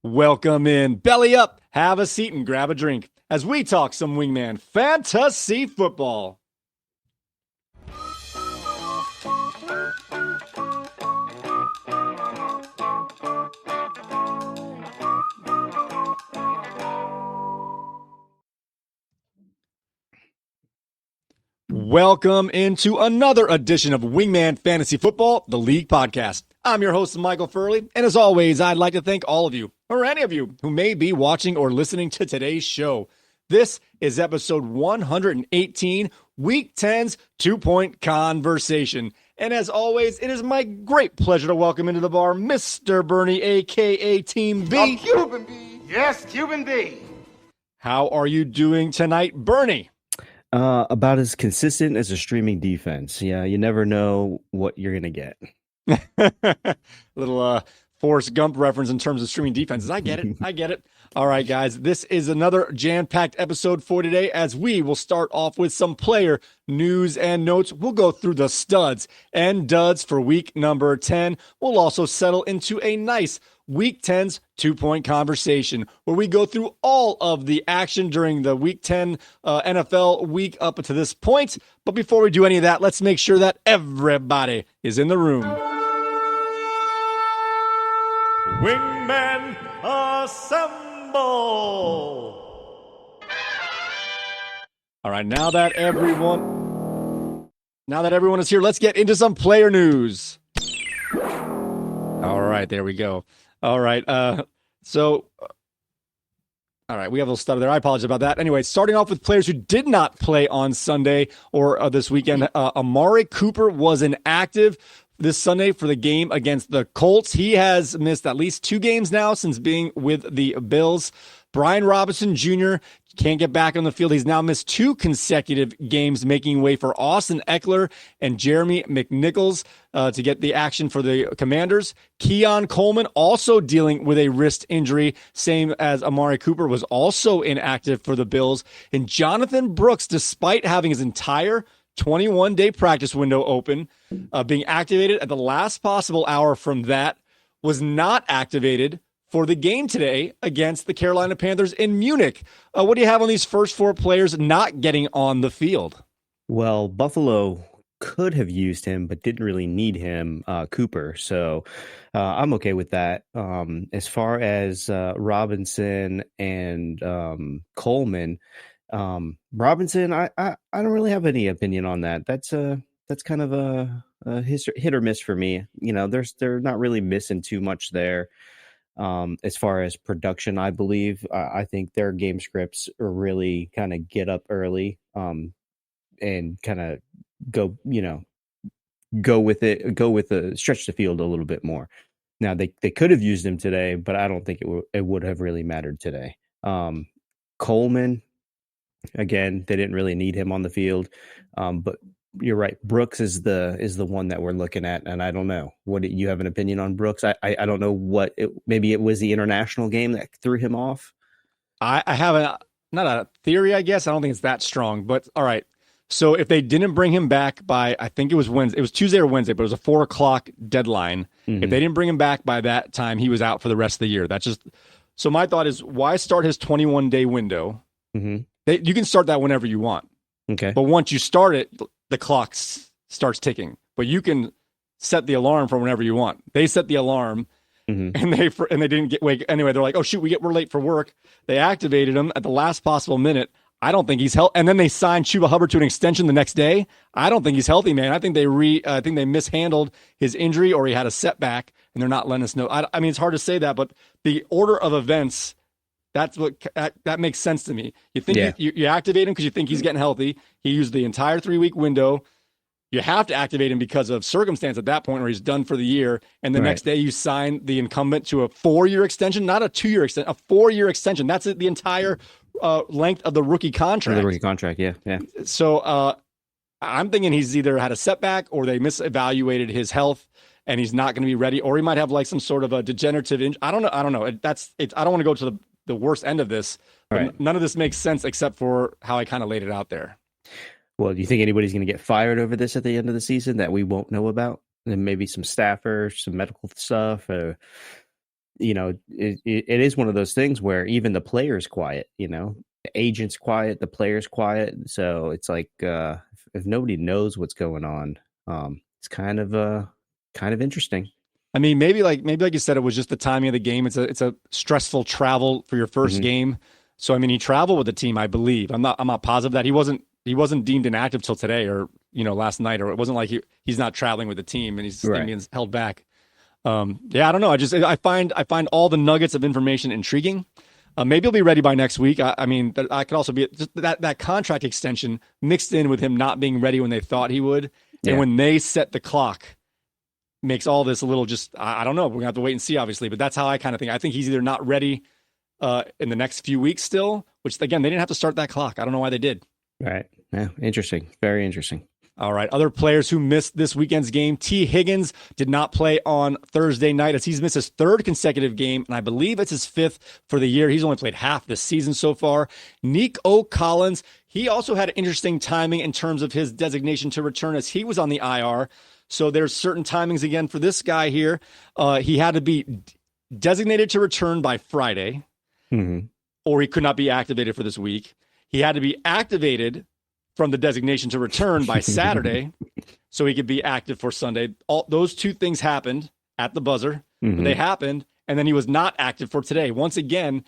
Welcome in. Belly up, have a seat, and grab a drink as we talk some Wingman fantasy football. Welcome into another edition of Wingman Fantasy Football, the League Podcast. I'm your host, Michael Furley, and as always, I'd like to thank all of you, or any of you, who may be watching or listening to today's show. This is episode 118, Week 10's 2-point conversation. And as always, it is my great pleasure to welcome into the bar Mr. Bernie, a.k.a. Team B. Cuban B. Yes, Cuban B. How are you doing tonight, Bernie? About as consistent as a streaming defense. Yeah, you never know what you're going to get. Little Forrest Gump reference in terms of streaming defenses. I get it. I get it. All right, guys. This is another jam-packed episode for today as we will start off with some player news and notes. We'll go through the studs and duds for week number 10. We'll also settle into a nice Week 10's 2-point conversation where we go through all of the action during the Week 10 NFL week up to this point. But before we do any of that, let's make sure that everybody is in the room. Wingmen assemble! All right, now that everyone is here, let's get into some player news. All right, there we go. All right. All right, we have a little stutter there. I apologize about that. Anyway, starting off with players who did not play on Sunday or this weekend, Amari Cooper was inactive this Sunday for the game against the Colts. He has missed at least 2 games now since being with the Bills. Brian Robinson Jr. can't get back on the field. He's now missed 2 consecutive games, making way for Austin Eckler and Jeremy McNichols to get the action for the Commanders. Keon Coleman also dealing with a wrist injury, same as Amari Cooper, was also inactive for the Bills. And Jonathan Brooks, despite having his entire 21-day practice window open, being activated at the last possible hour from that, was not activated for the game today against the Carolina Panthers in Munich. What do you have on these first 4 players not getting on the field? Well, Buffalo could have used him, but didn't really need him, Cooper. So I'm okay with that. As far as Robinson and Coleman, Robinson, I don't really have any opinion on that. That's kind of a hit or miss for me. You know, they're not really missing too much there. As far as production, I believe, I think their game scripts are really kind of get up early, and kind of go with the stretch the field a little bit more. Now they could have used him today, but I don't think it would have really mattered today. Coleman, again, they didn't really need him on the field, but you're right. Brooks is the one that we're looking at, and I don't know. What you have an opinion on Brooks? I don't know maybe it was the international game that threw him off. I have not a theory, I guess. I don't think it's that strong, but all right. So if they didn't bring him back by, I think it was Wednesday, it was Tuesday or Wednesday, but it was a 4:00 deadline. Mm-hmm. If they didn't bring him back by that time, he was out for the rest of the year. That's just, so my thought is, why start his 21-day window? Mm-hmm. You can start that whenever you want. Okay. But once you start it, the clock starts ticking, but you can set the alarm for whenever you want. They set the alarm, mm-hmm. and they didn't wake. Anyway, they're like, oh shoot, we're late for work. They activated him at the last possible minute. I don't think he's healthy. And then they signed Chuba Hubbard to an extension the next day. I don't think he's healthy, man. I think they mishandled his injury, or he had a setback, and they're not letting us know. I mean, it's hard to say that, but the order of events, that makes sense to me. You think you activate him because you think he's getting healthy. He used the entire 3-week window. You have to activate him because of circumstance at that point where he's done for the year. And the next day you sign the incumbent to a 4-year extension, not a 2-year extension, a 4-year extension. That's the entire length of the rookie contract. The rookie contract, yeah. So I'm thinking he's either had a setback or they misevaluated his health and he's not going to be ready, or he might have like some sort of a degenerative injury. I don't know. I don't want to go to the worst end of this. But none of this makes sense except for how I kind of laid it out there. Well, do you think anybody's going to get fired over this at the end of the season that we won't know about? And maybe some staffers, some medical stuff. it is one of those things where even the player's quiet, the agent's quiet, the player's quiet. So it's like, if nobody knows what's going on, it's kind of interesting. I mean, maybe like you said, it was just the timing of the game. It's a stressful travel for your first game. So I mean, he traveled with the team, I believe. I'm not positive that he wasn't deemed inactive till today or last night, or it wasn't like he's not traveling with the team and he's being held back. Yeah, I don't know. I find all the nuggets of information intriguing. Maybe he'll be ready by next week. I mean, that could also be just that contract extension mixed in with him not being ready when they thought he would, and when they set the clock, makes all this a little just. I don't know. We're gonna have to wait and see, obviously. But that's how I kind of think. I think he's either not ready in the next few weeks still, which again they didn't have to start that clock. I don't know why they did. Right. Yeah. Interesting. Very interesting. All right. Other players who missed this weekend's game. T. Higgins did not play on Thursday night as he's missed his third consecutive game, and I believe it's his fifth for the year. He's only played half this season so far. Nico Collins, he also had interesting timing in terms of his designation to return as he was on the IR. So there's certain timings again for this guy here. He had to be designated to return by Friday, or he could not be activated for this week. He had to be activated from the designation to return by Saturday so he could be active for Sunday. All those two things happened at the buzzer. They happened, and then he was not active for today. Once again,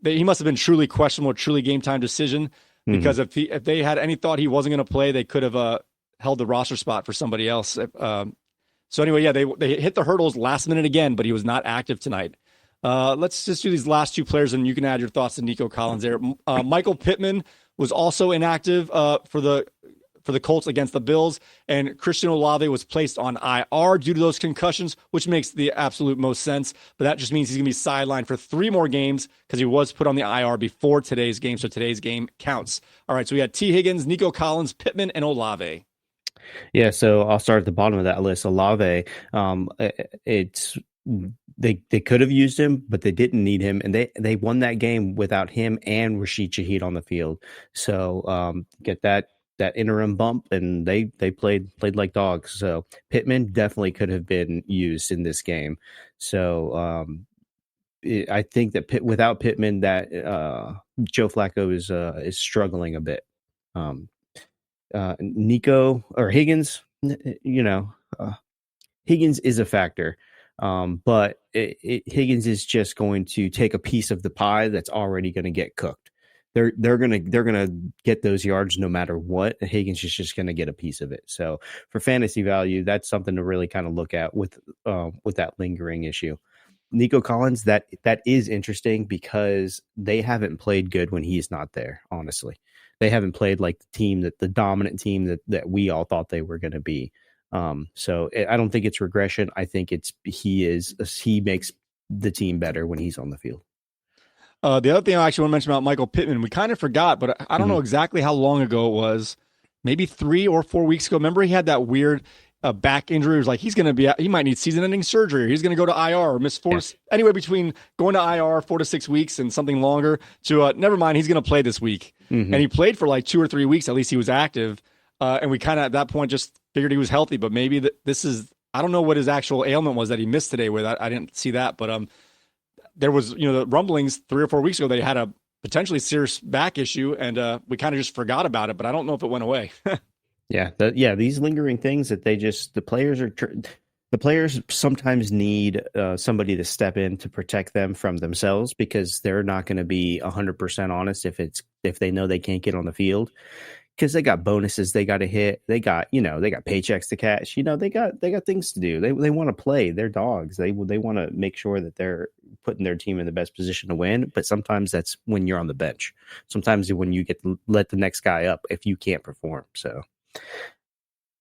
he must have been truly questionable, truly game time decision, because if they had any thought he wasn't going to play, they could have held the roster spot for somebody else. So anyway, yeah, they hit the hurdles last minute again, but he was not active tonight. Let's just do these last two players, and you can add your thoughts to Nico Collins there. Michael Pittman was also inactive for the Colts against the Bills, and Christian Olave was placed on IR due to those concussions, which makes the absolute most sense. But that just means he's going to be sidelined for 3 more games because he was put on the IR before today's game, so today's game counts. All right, so we had T. Higgins, Nico Collins, Pittman, and Olave. Yeah, so I'll start at the bottom of that list. Olave, they could have used him, but they didn't need him, and they won that game without him and Rashid Shaheed on the field. So get that interim bump, and they played like dogs. So Pittman definitely could have been used in this game. So I think that without Pittman, that Joe Flacco is struggling a bit. Nico or Higgins, Higgins is a factor. But Higgins is just going to take a piece of the pie that's already going to get cooked. They're gonna get those yards no matter what. Higgins is just going to get a piece of it. So for fantasy value, that's something to really kind of look at with that lingering issue. Nico Collins, that is interesting because they haven't played good when he's not there. Honestly, they haven't played like the dominant team that we all thought they were going to be. So I don't think it's regression. I think he makes the team better when he's on the field. The other thing I actually want to mention about Michael Pittman, we kind of forgot, but I don't know exactly how long ago it was. Maybe 3 or 4 weeks ago. Remember he had that weird back injury. It was like he might need season-ending surgery. Or he's going to go to IR or miss 4. Anyway, between going to IR 4 to 6 weeks and something longer to never mind, he's going to play this week. And he played for like 2 or 3 weeks. At least he was active. And we kind of at that point just figured he was healthy, but maybe this is, I don't know what his actual ailment was that he missed today with. I didn't see that, but there was, the rumblings 3 or 4 weeks ago that he had a potentially serious back issue, and we kind of just forgot about it, but I don't know if it went away. These lingering things that the players sometimes need somebody to step in to protect them from themselves, because they're not going to be 100% honest if they know they can't get on the field. Because they got bonuses they got to hit, they got paychecks to cash, they got things to do. They want to play. They're dogs. They want to make sure that they're putting their team in the best position to win. But sometimes that's when you're on the bench. Sometimes when you get to let the next guy up if you can't perform. So.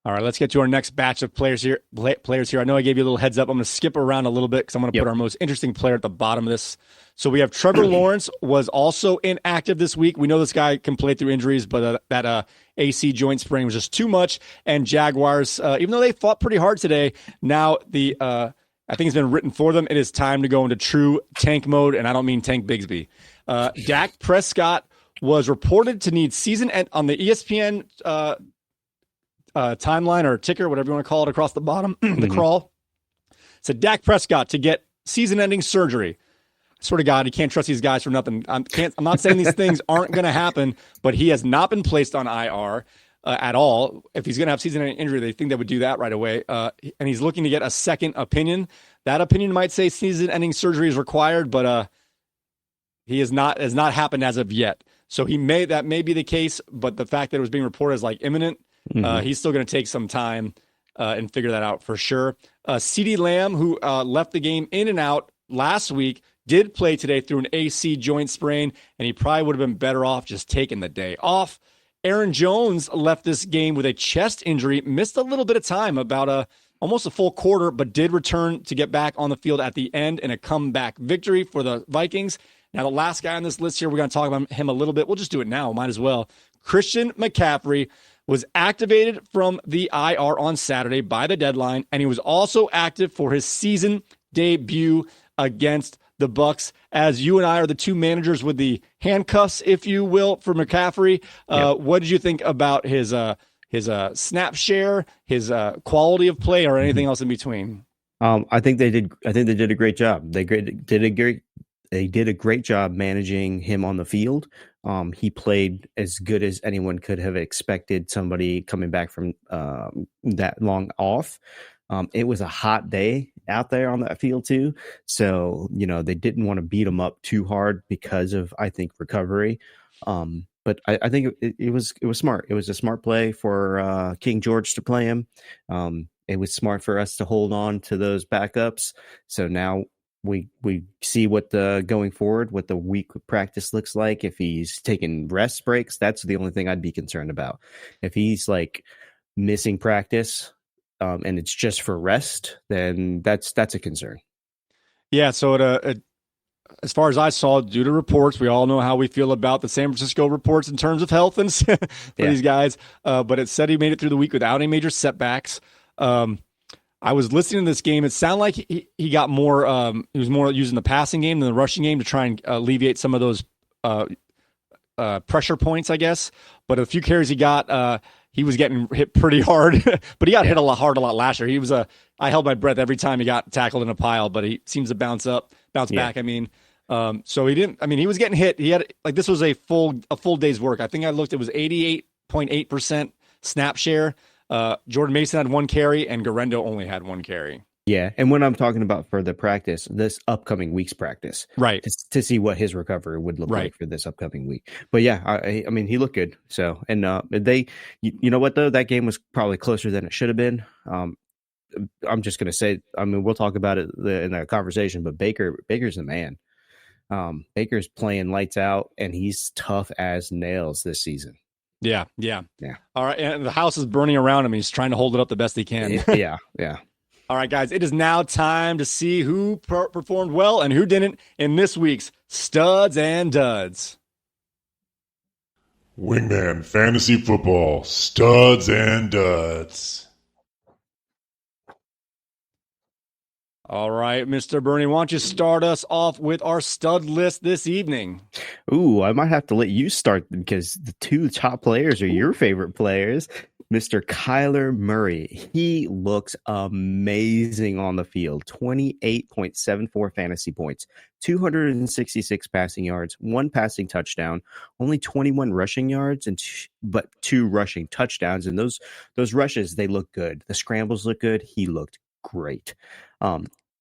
All right, let's get to our next batch of players here. I know I gave you a little heads up. I'm going to skip around a little bit because I'm going to put our most interesting player at the bottom of this. So we have Trevor Lawrence was also inactive this week. We know this guy can play through injuries, but that AC joint sprain was just too much. And Jaguars, even though they fought pretty hard today, now I think it's been written for them. It is time to go into true tank mode, and I don't mean Tank Bigsby. Dak Prescott was reported to need season end on the ESPN timeline or ticker, whatever you want to call it, across the bottom, the crawl. So Dak Prescott to get season-ending surgery. I swear to God, you can't trust these guys for nothing. I'm not saying these things aren't going to happen, but he has not been placed on IR at all. If he's going to have season-ending injury, they think they would do that right away. And he's looking to get a second opinion. That opinion might say season-ending surgery is required, but he has not happened as of yet. So that may be the case, but the fact that it was being reported as like imminent, he's still going to take some time and figure that out for sure. CeeDee Lamb, who left the game in and out last week, did play today through an AC joint sprain, and he probably would have been better off just taking the day off. Aaron Jones left this game with a chest injury, missed a little bit of time, about almost a full quarter, but did return to get back on the field at the end in a comeback victory for the Vikings. Now, the last guy on this list here, we're going to talk about him a little bit. We'll just do it now. Might as well. Christian McCaffrey was activated from the IR on Saturday by the deadline, and he was also active for his season debut against the Bucs. As you and I are the two managers with the handcuffs, if you will, for McCaffrey, what did you think about his snap share, his quality of play, or anything else in between? I think they did a great job. They did a great job managing him on the field. He played as good as anyone could have expected somebody coming back from that long off. It was a hot day out there on that field too. So, they didn't want to beat him up too hard because of, I think, recovery. But I think it was smart. It was a smart play for King George to play him. It was smart for us to hold on to those backups. So now we see what going forward, what the week of practice looks like. If he's taking rest breaks, that's the only thing I'd be concerned about. If he's like missing practice, and it's just for rest, then that's a concern. Yeah. So as far as I saw, due to reports, we all know how we feel about the San Francisco reports in terms of health and for these guys. But it said he made it through the week without any major setbacks. I was listening to this game. It sounded like he got more. He was more using the passing game than the rushing game to try and alleviate some of those pressure points, I guess. But a few carries he got, he was getting hit pretty hard. But he got hit a lot last year. He was I held my breath every time he got tackled in a pile. But he seems to bounce back. I mean, so he didn't. I mean, he was getting hit. He had this was a full day's work. I think I looked. It was 88.8% snap share. Jordan Mason had one carry, and Garendo only had one carry. Yeah, and when I'm talking about for the practice, this upcoming week's practice, right, to see what his recovery would look like for this upcoming week. But yeah, I mean, he looked good. So, and you know what though, that game was probably closer than it should have been. I'm just gonna say, I mean, we'll talk about it in our conversation, but Baker's the man. Baker's playing lights out, and he's tough as nails this season. Yeah. All right, and the house is burning around him. He's trying to hold it up the best he can. Yeah. All right, guys, it is now time to see who performed well and who didn't in this week's Studs and Duds. Wingman Fantasy Football Studs and Duds. All right, Mr. Bernie, why don't you start us off with our stud list this evening? Ooh, I might have to let you start because the two top players are your favorite players. Mr. Kyler Murray, he looks amazing on the field. 28.74 fantasy points, 266 passing yards, 1 passing touchdown, only 21 rushing yards, but 2 rushing touchdowns. And those rushes, they look good. The scrambles look good. He looked great.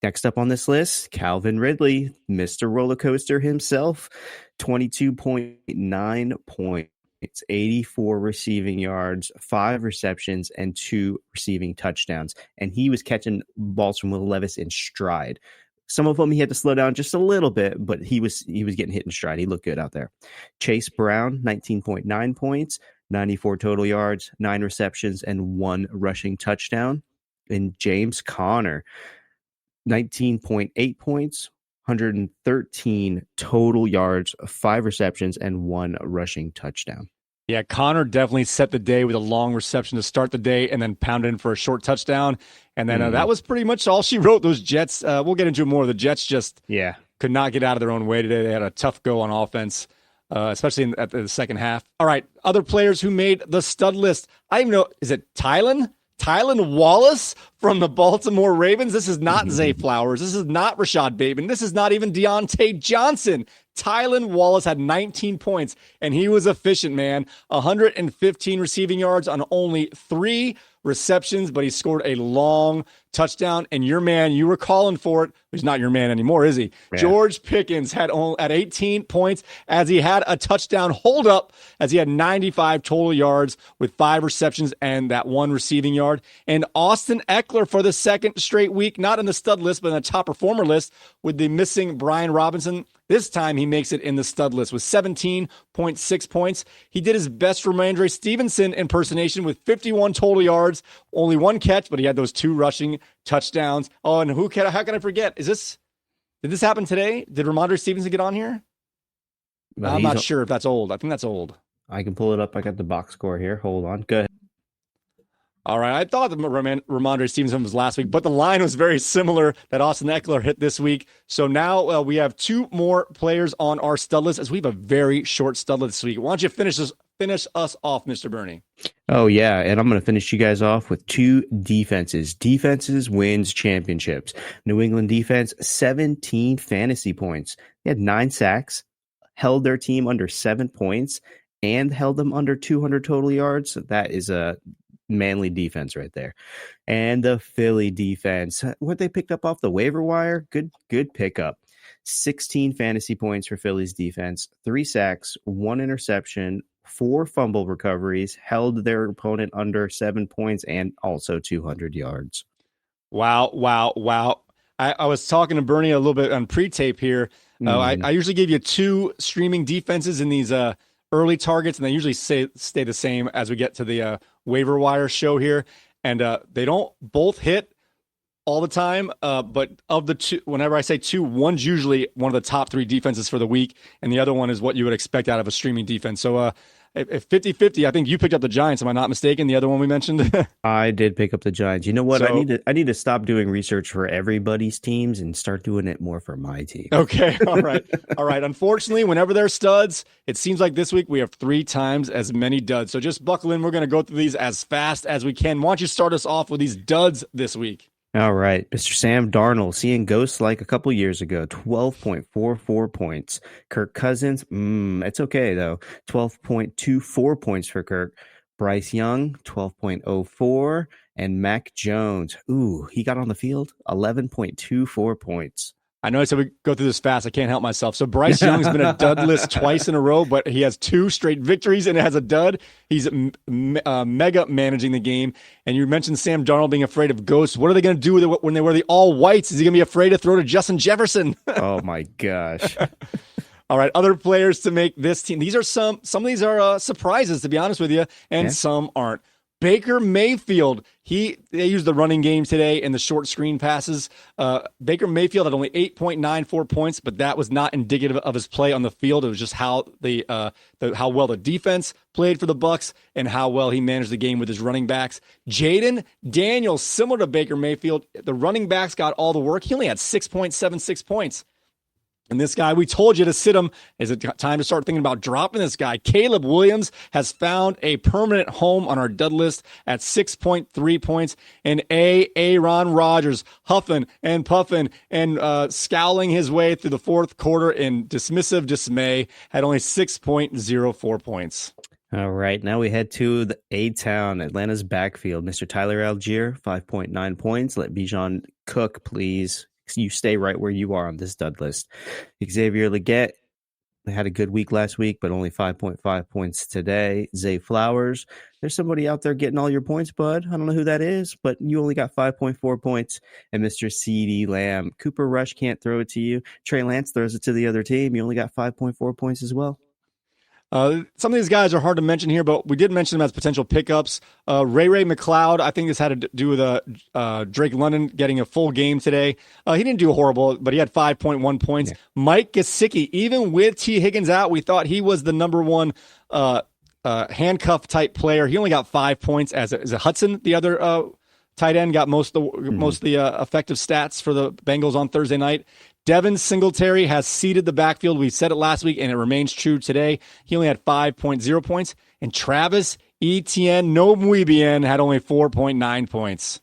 Next up on this list, Calvin Ridley, Mr. Roller Coaster himself, 22.9 points. It's 84 receiving yards, 5 receptions, and 2 receiving touchdowns. And he was catching balls from Will Levis in stride. Some of them he had to slow down just a little bit, but he was getting hit in stride. He looked good out there. Chase Brown, 19.9 points, 94 total yards, 9 receptions, and 1 rushing touchdown. And James Conner, 19.8 points, 113 total yards, 5 receptions, and 1 rushing touchdown. Yeah, Connor definitely set the day with a long reception to start the day and then pounded in for a short touchdown. And then that was pretty much all she wrote. Those Jets, we'll get into more. The Jets just could not get out of their own way today. They had a tough go on offense, especially at the second half. All right, other players who made the stud list. I even know, is it Tylan Tylan Wallace from the Baltimore Ravens. This is not Zay Flowers. This is not Rashad Bateman. This is not even Deontay Johnson. Tylan Wallace had 19 points, and he was efficient, man. 115 receiving yards on only 3 receptions, but he scored a long touchdown. And your man, you were calling for it. He's not your man anymore, is he? Yeah. George Pickens had 18 points as he had a touchdown hold up, as he had 95 total yards with 5 receptions and that 1 receiving yard. And Austin Eckler for the second straight week, not in the stud list, but in the top performer list with the missing Brian Robinson. This time he makes it in the stud list with 17.6 points. He did his best Ramondre Stevenson impersonation with 51 total yards, only 1 catch, but he had those 2 rushing touchdowns. Oh, and how can I forget? Did this happen today? Did Ramondre Stevenson get on here? Well, I'm not sure if that's old. I think that's old. I can pull it up. I got the box score here. Hold on. Go ahead. All right, I thought that Ramondre Stevenson was last week, but the line was very similar that Austin Eckler hit this week. So now we have 2 more players on our stud list, as we have a very short stud list this week. Why don't you finish us off, Mr. Bernie? Oh, yeah, and I'm going to finish you guys off with 2 defenses. Defenses wins championships. New England defense, 17 fantasy points. They had 9 sacks, held their team under 7 points, and held them under 200 total yards. That is a manly defense right there. And the Philly defense, what they picked up off the waiver wire, good pickup. 16 fantasy points for Philly's defense, 3 sacks, 1 interception, 4 fumble recoveries, held their opponent under 7 points, and also 200 yards. Wow. I was talking to Bernie a little bit on pre-tape here. I usually give you 2 streaming defenses in these early targets, and they usually stay the same as we get to the waiver wire show here. And they don't both hit all the time, but of the 2, whenever I say 2, one's usually one of the top 3 defenses for the week, and the other one is what you would expect out of a streaming defense. So if 50-50, I think you picked up the Giants. Am I not mistaken? The other one we mentioned? I did pick up the Giants. You know what? I need to stop doing research for everybody's teams and start doing it more for my team. Okay. All right. Unfortunately, whenever they're studs, it seems like this week we have 3 times as many duds. So just buckle in. We're going to go through these as fast as we can. Why don't you start us off with these duds this week? All right, Mr. Sam Darnold, seeing ghosts like a couple years ago, 12.44 points. Kirk Cousins, it's okay, though, 12.24 points for Kirk. Bryce Young, 12.04. And Mac Jones, he got on the field, 11.24 points. I know I said we go through this fast. I can't help myself. So Bryce Young's been a dud list twice in a row, but he has 2 straight victories and it has a dud. He's mega managing the game. And you mentioned Sam Darnold being afraid of ghosts. What are they going to do when they wear the all whites? Is he going to be afraid to throw to Justin Jefferson? Oh my gosh. All right, other players to make this team. These are some of these are surprises, to be honest with you, and some aren't. Baker Mayfield, they used the running game today and the short screen passes. Baker Mayfield had only 8.94 points, but that was not indicative of his play on the field. It was just how how well the defense played for the Bucs and how well he managed the game with his running backs. Jaden Daniels, similar to Baker Mayfield, the running backs got all the work. He only had 6.76 points. And this guy, we told you to sit him. Is it time to start thinking about dropping this guy? Caleb Williams has found a permanent home on our dud list at 6.3 points. And Aaron Rodgers huffing and puffing and scowling his way through the 4th quarter in dismissive dismay had only 6.04 points. All right, now we head to the A-Town, Atlanta's backfield. Mr. Tyler Algier, 5.9 points. Let Bijan cook, please. You stay right where you are on this dud list. Xavier Legette had a good week last week, but only 5.5 points today. Zay Flowers, there's somebody out there getting all your points, bud. I don't know who that is, but you only got 5.4 points. And Mr. CeeDee Lamb, Cooper Rush can't throw it to you. Trey Lance throws it to the other team. You only got 5.4 points as well. Some of these guys are hard to mention here, but we did mention them as potential pickups. Ray McCloud, I think this had to do with Drake London getting a full game today. He didn't do horrible, but he had 5.1 points. Yeah. Mike Gesicki, even with T. Higgins out, we thought he was the number one handcuff type player. He only got 5 points. As a Hudson, the other tight end, got most of the effective stats for the Bengals on Thursday night. Devin Singletary has seeded the backfield. We said it last week, and it remains true today. He only had 5.0 points. And Travis Etienne, no muy bien, had only 4.9 points.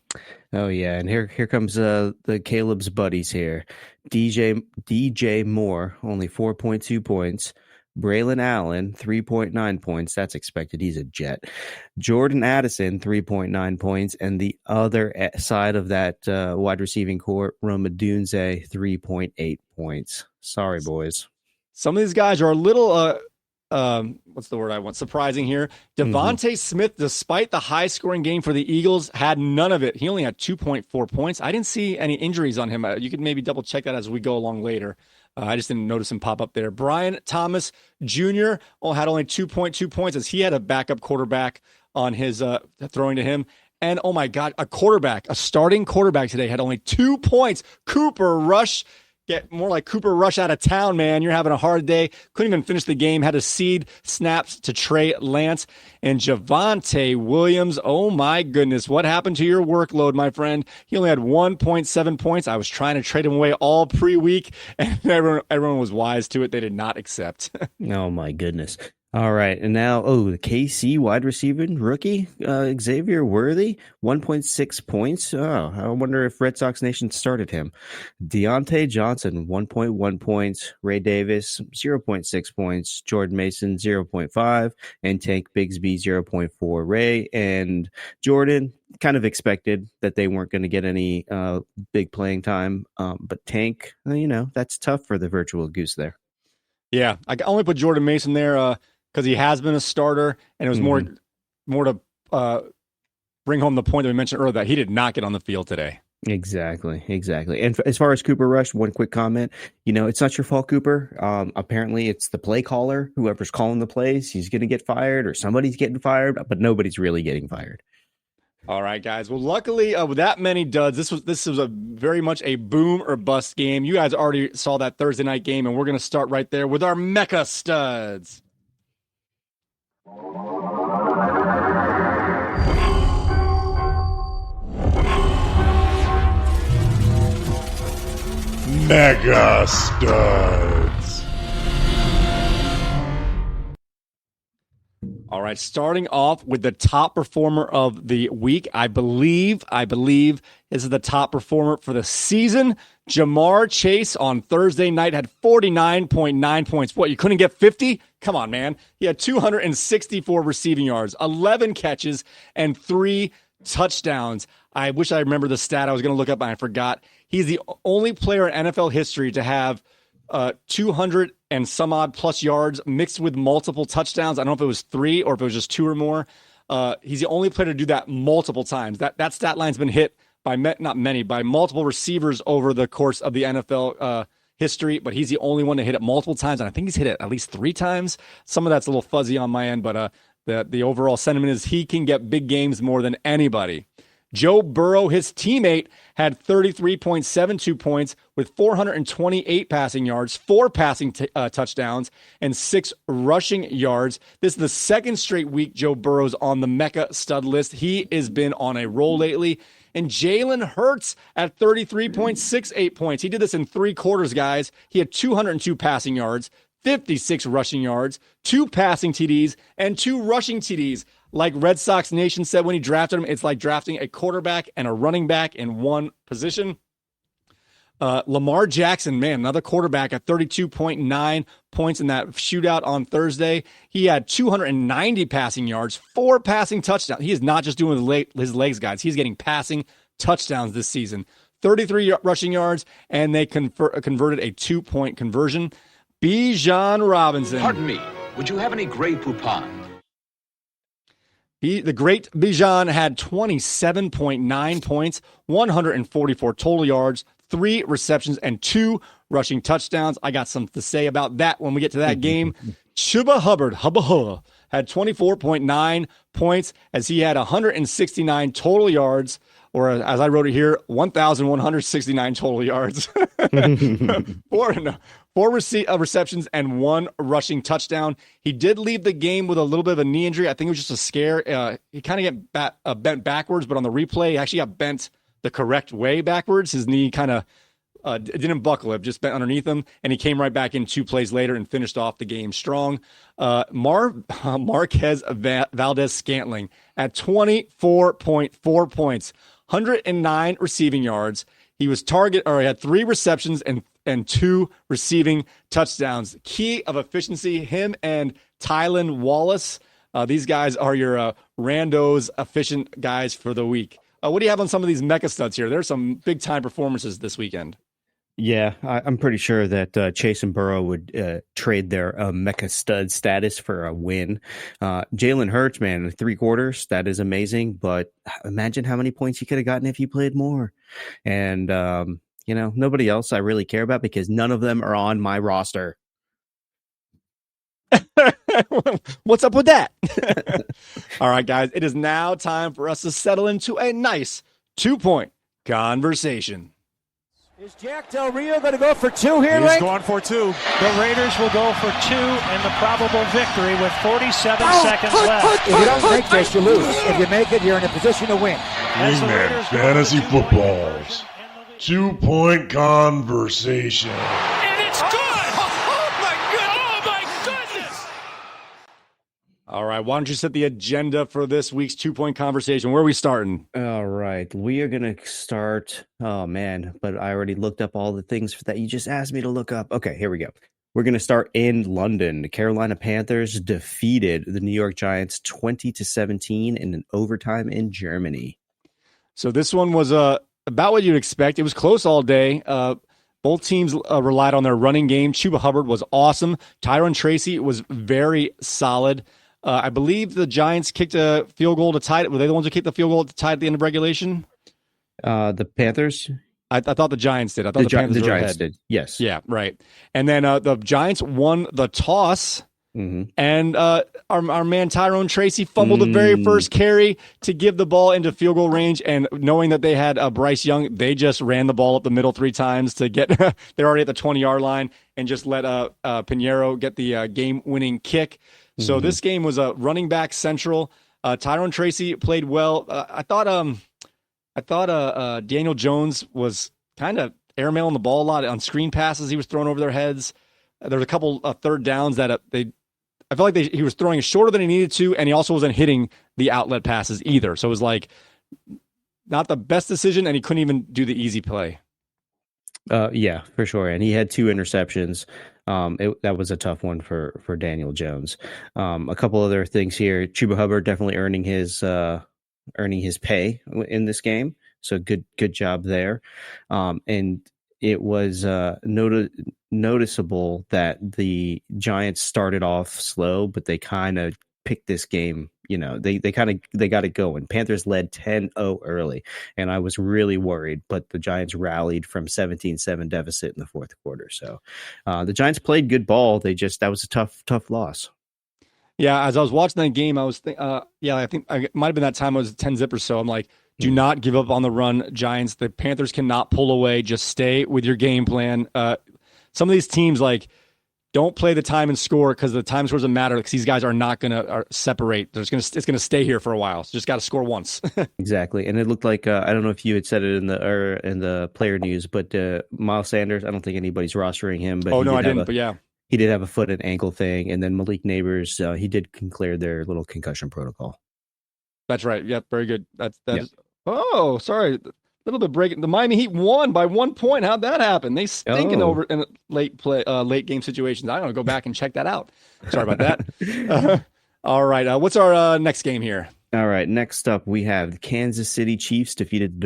Oh yeah, and here comes the Caleb's buddies here. DJ Moore, only 4.2 points. Braylon Allen, 3.9 points. That's expected. He's a Jet. Jordan Addison, 3.9 points. And the other side of that wide receiving core, Roma Dunze, 3.8 points. Sorry, boys. Some of these guys are a little, what's the word I want? Surprising here. Devontae Smith, despite the high scoring game for the Eagles, had none of it. He only had 2.4 points. I didn't see any injuries on him. You could maybe double check that as we go along later. I just didn't notice him pop up there. Brian Thomas Jr. had only 2.2 points as he had a backup quarterback on his throwing to him. And oh my God, a starting quarterback today had only 2 points. Cooper Rush. Get more like Cooper Rush out of town, man. You're having a hard day. Couldn't even finish the game. Had to cede snaps to Trey Lance and Javonte Williams. Oh, my goodness. What happened to your workload, my friend? He only had 1.7 points. I was trying to trade him away all pre-week, and everyone was wise to it. They did not accept. Oh, my goodness. All right, and now, the KC wide receiver rookie, Xavier Worthy, 1.6 points. Oh, I wonder if Red Sox Nation started him. Deontay Johnson, 1.1 points. Ray Davis, 0.6 points. Jordan Mason, 0.5. And Tank Bigsby, 0.4. Ray and Jordan, kind of expected that they weren't going to get any big playing time. But Tank, that's tough for the virtual goose there. Yeah, I only put Jordan Mason there because he has been a starter, and it was more to bring home the point that we mentioned earlier that he did not get on the field today. Exactly. And as far as Cooper Rush, one quick comment. It's not your fault, Cooper. Apparently, it's the play caller. Whoever's calling the plays, he's going to get fired, or somebody's getting fired, but nobody's really getting fired. All right, guys. Well, luckily, with that many duds, this was a very much a boom or bust game. You guys already saw that Thursday night game, and we're going to start right there with our Mecca studs. Mega Studs. All right, starting off with the top performer of the week. I believe this is the top performer for the season. Jamar Chase on Thursday night had 49.9 points. What, you couldn't get 50? Come on, man. He had 264 receiving yards, 11 catches, and 3 touchdowns. I wish I remember the stat I was going to look up, and I forgot. He's the only player in NFL history to have 200 and some odd plus yards mixed with multiple touchdowns. I don't know if it was 3 or if it was just 2 or more. He's the only player to do that multiple times. That stat line's been hit by by multiple receivers over the course of the NFL history, but he's the only one to hit it multiple times, and I think he's hit it at least 3 times. Some of that's a little fuzzy on my end, but the overall sentiment is he can get big games more than anybody. Joe Burrow, his teammate, had 33.72 points with 428 passing yards, 4 passing touchdowns, and 6 rushing yards. This is the second straight week Joe Burrow's on the Mecca stud list. He has been on a roll lately. And Jalen Hurts at 33.68 points. He did this in 3 quarters, guys. He had 202 passing yards, 56 rushing yards, 2 passing TDs, and 2 rushing TDs. Like Red Sox Nation said when he drafted him, it's like drafting a quarterback and a running back in one position. Lamar Jackson, man, another quarterback at 32.9 points in that shootout on Thursday. He had 290 passing yards, 4 passing touchdowns. He is not just doing his legs, guys. He's getting passing touchdowns this season. 33 rushing yards, and they converted a 2-point conversion. Bijan Robinson. Pardon me, would you have any Grey Poupon? The great Bijan had 27.9 points, 144 total yards, 3 receptions, and 2 rushing touchdowns. I got something to say about that when we get to that game. Chuba Hubbard, had 24.9 points as he had 169 total yards, or as I wrote it here, 1,169 total yards. 4 receptions and 1 rushing touchdown. He did leave the game with a little bit of a knee injury. I think it was just a scare. He kind of got bent backwards, but on the replay, he actually got bent the correct way backwards. His knee kind of didn't buckle it, just bent underneath him, and he came right back in 2 plays later and finished off the game strong. Marquez Valdez-Scantling at 24.4 points, 109 receiving yards. He was he had 3 receptions and 2 receiving touchdowns. Key of efficiency, him and Tylan Wallace. These guys are your randos efficient guys for the week. What do you have on some of these mecha studs here? There's some big-time performances this weekend. Yeah, I'm pretty sure that Chase and Burrow would trade their mecha stud status for a win. Jalen Hurts, man, 3 quarters, that is amazing. But imagine how many points he could have gotten if he played more. And, nobody else I really care about because none of them are on my roster. What's up with that? All right, guys, it is now time for us to settle into a nice 2-point conversation. Is Jack Del Rio going to go for 2 here, He's Link? going for 2. The Raiders will go for 2 and the probable victory with 47 seconds left. If you don't make this, you lose. If you make it, you're in a position to win. Wingman Fantasy Football's 2-point conversation. And it's good! Oh my goodness! All right, why don't you set the agenda for this week's 2-point conversation? Where are we starting? All right, we are going to start. Oh, man, but I already looked up all the things that you just asked me to look up. Okay, here we go. We're going to start in London. The Carolina Panthers defeated the New York Giants 20-17 in an overtime in Germany. So this one was about what you'd expect. It was close all day. Both teams relied on their running game. Chuba Hubbard was awesome. Tyron Tracy was very solid. I believe the Giants kicked a field goal to tie it. Were they the ones who kicked the field goal to tie it at the end of regulation? The Panthers? I thought the Giants did. I thought the Panthers the were Giants ahead. did. Yes. Yeah, right. And then the Giants won the toss. Mm-hmm. And our man Tyrone Tracy fumbled the very first carry to give the ball into field goal range. And knowing that they had Bryce Young, they just ran the ball up the middle 3 times to get. They're already at the 20-yard line and just let Pinheiro get the game-winning kick. So this game was a running back central. Tyrone Tracy played well. I thought Daniel Jones was kind of airmailing the ball a lot on screen passes. He was throwing over their heads. There was a couple third downs that I felt like he was throwing shorter than he needed to, and he also wasn't hitting the outlet passes either. So it was like not the best decision, and he couldn't even do the easy play. Yeah, for sure. And he had 2 interceptions. That was a tough one for Daniel Jones. A couple other things here. Chuba Hubbard definitely earning his pay in this game. So good job there. And it was noticeable that the Giants started off slow, but they kind of picked this game. They got it going. Panthers led 10-0 early, and I was really worried, but the Giants rallied from 17-7 deficit in the 4th quarter. So the Giants played good ball. That was a tough loss. Yeah, as I was watching that game, I was I think it might have been that time I was 10-zip or so. I'm like, do not give up on the run, Giants. The Panthers cannot pull away. Just stay with your game plan. Some of these teams, don't play the time and score because the time scores doesn't matter because these guys are not going to separate. It's going to stay here for a while. So just got to score once. Exactly. And it looked like, I don't know if you had said it in the player news, but Miles Sanders, I don't think anybody's rostering him. But I didn't, but yeah. He did have a foot and ankle thing. And then Malik Neighbors, he did clear their little concussion protocol. That's right. Yep. Very good. Oh, sorry. A little bit breaking. The Miami Heat won by 1 point. How'd that happen? They stinking over in late game situations. I don't know. Go back and check that out. Sorry about that. All right. What's our next game here? All right. Next up, we have the Kansas City Chiefs defeated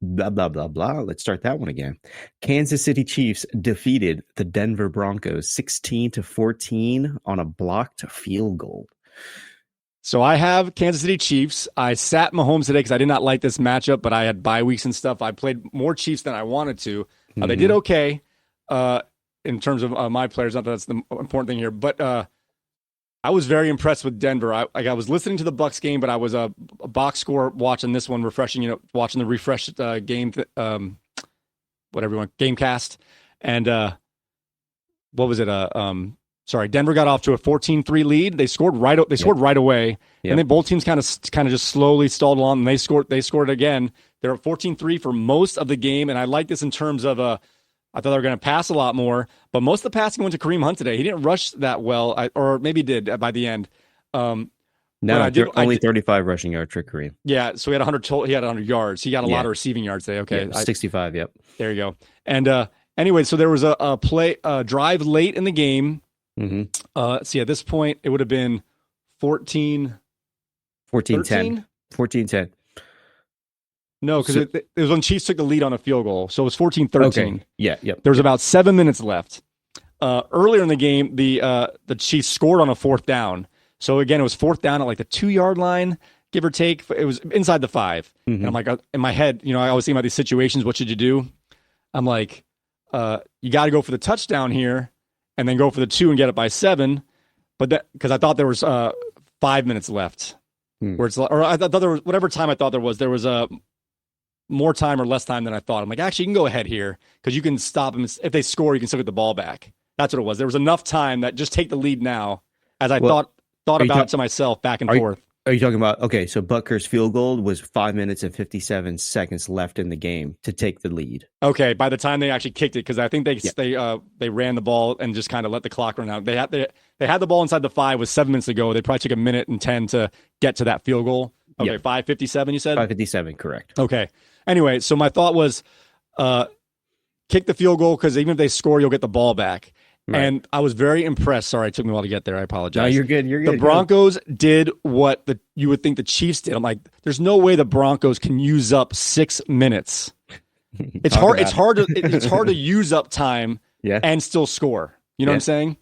blah, blah, blah, blah. Let's start that one again. Kansas City Chiefs defeated the Denver Broncos 16-14 on a blocked field goal. So I have Kansas City Chiefs. I sat Mahomes today because I did not like this matchup, but I had bye weeks and stuff. I played more Chiefs than I wanted to. They did okay in terms of my players. Not that that's the important thing here, but I was very impressed with Denver. I was listening to the Bucs game, but I was a box score watching this one, refreshing. Watching the refreshed game, Gamecast, and what was it? Denver got off to a 14-3 lead. They scored right away, yep. And then both teams kind of just slowly stalled along. And they scored it again. They're at 14-3 for most of the game, and I like this in terms of I thought they were going to pass a lot more, but most of the passing went to Kareem Hunt today. He didn't rush that well, or maybe he did by the end. No, only 35 rushing yards for Kareem. Yeah, so he had 100 total. He had 100 yards. He got a lot of receiving yards today. Okay, yeah, 65. Yep. There you go. And anyway, so there was a drive late in the game. Mm-hmm. See, at this point, it would have been 14-10. 14-10. No, because it was when Chiefs took the lead on a field goal. So it was 14-13. Okay. Yeah, yep. There was about 7 minutes left. Earlier in the game, the Chiefs scored on a fourth down. So again, it was fourth down at like the 2-yard line, give or take. It was inside the 5. Mm-hmm. And I'm like, in my head, I always think about these situations. What should you do? I'm like, you got to go for the touchdown here and then go for the 2 and get it by 7. But because I thought there was 5 minutes left. Where it's, or I thought there was, whatever time I thought there was more time or less time than I thought. I'm like, actually, you can go ahead here because you can stop them. If they score, you can still get the ball back. That's what it was. There was enough time that just take the lead now, as I thought about it to myself back and forth. Are you talking about, okay, so Butker's field goal was 5 minutes and 57 seconds left in the game to take the lead. Okay, by the time they actually kicked it, because I think they ran the ball and just kind of let the clock run out. They had the ball inside the 5 with 7 minutes to go. They probably took 1 minute and 10 to get to that field goal. Okay, 5:57 you said? 5:57, correct. Okay. Anyway, so my thought was kick the field goal because even if they score, you'll get the ball back. Right. And I was very impressed. Sorry, it took me a while to get there. I apologize. No, you're good. You're good. The Broncos did what you would think the Chiefs did. I'm like, there's no way the Broncos can use up 6 minutes. It's hard. It's hard to use up time and still score. You know what I'm saying?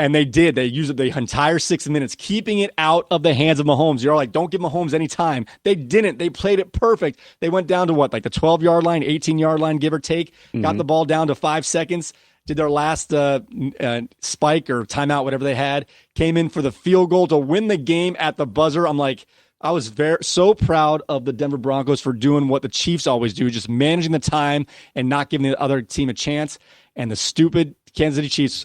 And they did. They used the entire 6 minutes, keeping it out of the hands of Mahomes. You're like, don't give Mahomes any time. They didn't. They played it perfect. They went down to what, like the 12-yard line, 18-yard line, give or take. Got the ball down to 5 seconds. Did their last spike or timeout, whatever they had. Came in for the field goal to win the game at the buzzer. I'm like, I was so proud of the Denver Broncos for doing what the Chiefs always do, just managing the time and not giving the other team a chance. And the stupid Kansas City Chiefs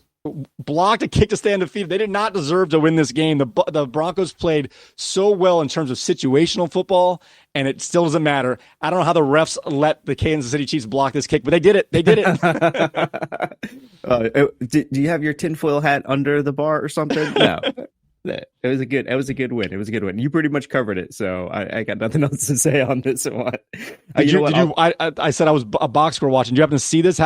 blocked a kick to stay undefeated. They did not deserve to win this game. The Broncos played so well in terms of situational football, and it still doesn't matter. I don't know how the refs let the Kansas City Chiefs block this kick, but they did it. They did it. Do you have your tinfoil hat under the bar or something? No. It was a good win. It was a good win. You pretty much covered it, so I got nothing else to say on this one. I said I was a box score watching. Do you happen to see this?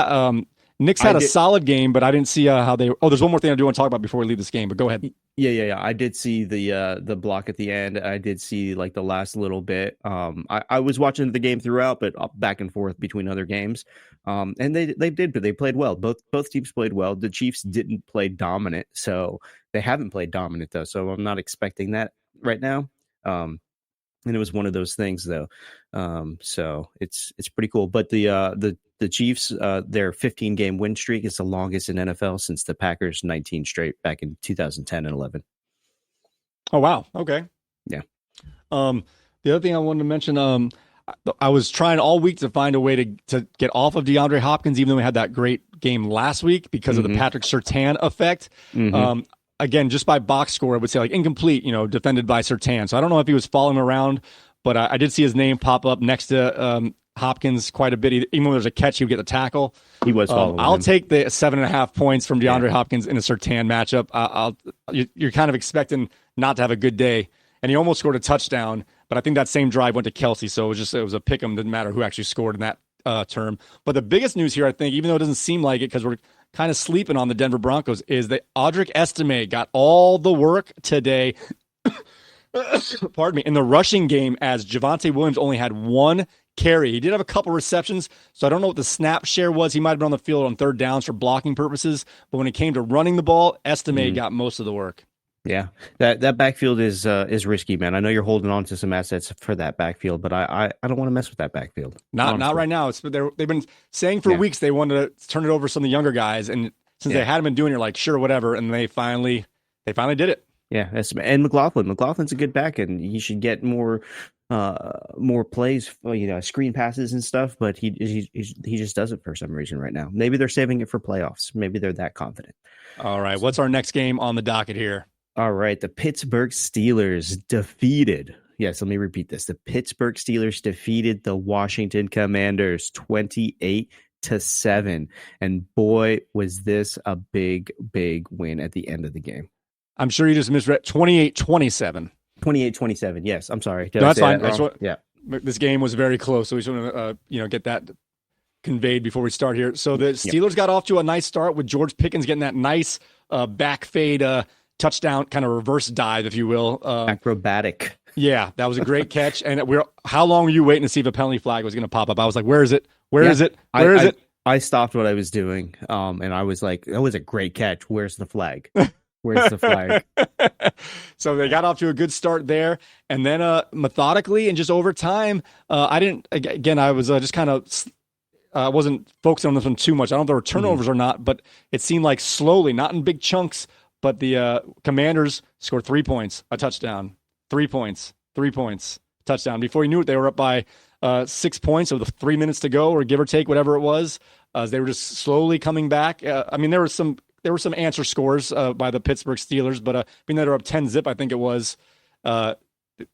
Knicks had a solid game, but I didn't see how they. Oh, there's one more thing I do want to talk about before we leave this game. But go ahead. Yeah. I did see the block at the end. I did see like the last little bit. I was watching the game throughout, but back and forth between other games. And they played well. Both teams played well. The Chiefs didn't play dominant, so they haven't played dominant though. So I'm not expecting that right now. And it was one of those things though. So it's pretty cool. But the Chiefs, their 15-game win streak is the longest in NFL since the Packers 19 straight back in 2010 and 11. Oh, wow. Okay. Yeah. The other thing I wanted to mention, I was trying all week to find a way to get off of DeAndre Hopkins, even though we had that great game last week because of the Patrick Surtain effect. Again, just by box score, I would say like incomplete, defended by Surtain. So I don't know if he was following him around, but I did see his name pop up next to Hopkins quite a bit. Even when there's a catch, he would get the tackle. He was following I'll him. Take the 7.5 points from DeAndre Hopkins in a Surtain matchup. You're kind of expecting not to have a good day, and he almost scored a touchdown. But I think that same drive went to Kelsey, so it was a pick 'em. Didn't matter who actually scored in that term. But the biggest news here, I think, even though it doesn't seem like it because we're kind of sleeping on the Denver Broncos, is that Audric Estime got all the work today. Pardon me, in the rushing game, as Javonte Williams only had 1 carry. He did have a couple receptions, so I don't know what the snap share was. He might have been on the field on third downs for blocking purposes, but when it came to running the ball, Estime got most of the work. Yeah, that backfield is risky, man. I know you're holding on to some assets for that backfield, but I don't want to mess with that backfield. Not right now. They've been saying for weeks they wanted to turn it over to some of the younger guys, and since they hadn't been doing it, you're like, sure, whatever, and they finally did it. Yeah, and McLaughlin's a good back, and he should get more plays, screen passes and stuff. But he just doesn't for some reason right now. Maybe they're saving it for playoffs. Maybe they're that confident. All right, what's our next game on the docket here? All right, the Pittsburgh Steelers defeated. Yes, let me repeat this. The Pittsburgh Steelers defeated the Washington Commanders 28-10 12-7. And boy, was this a big win at the end of the game. I'm sure you just misread 28-27. 28-27. Yes, I'm sorry. No, that's fine. Yeah. This game was very close, so we just want to get that conveyed before we start here. So the Steelers got off to a nice start with George Pickens getting that nice back fade touchdown, kind of reverse dive, if you will. Acrobatic. Yeah, that was a great catch. And how long were you waiting to see if a penalty flag was going to pop up? I was like, where is it? Where is it? I stopped what I was doing, and I was like, that was a great catch. Where's the flag? Where's the flag? So they got off to a good start there. And then methodically and just over time, I was just kind of wasn't focusing on this one too much. I don't know if there were turnovers or not, but it seemed like slowly, not in big chunks, but the Commanders scored 3 points, a touchdown, 3 points, 3 points, touchdown. Before you knew it, they were up by 6 points with 3 minutes to go, or give or take, whatever it was. They were just slowly coming back. I mean, there were some answer scores by the Pittsburgh Steelers, but being that they're up 10-0, I think it was. Like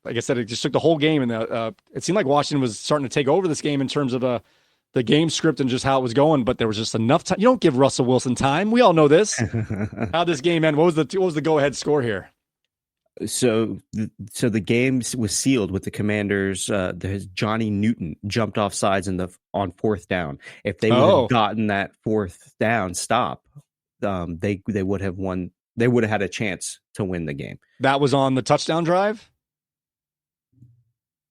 I said, it just took the whole game, and it seemed like Washington was starting to take over this game in terms of the game script and just how it was going. But there was just enough time. You don't give Russell Wilson time. We all know this. How this game ended. What was the go-ahead score here? So the game was sealed with the Commanders. Johnny Newton jumped off sides on fourth down. If they would have gotten that fourth down stop, they would have won. They would have had a chance to win the game. That was on the touchdown drive?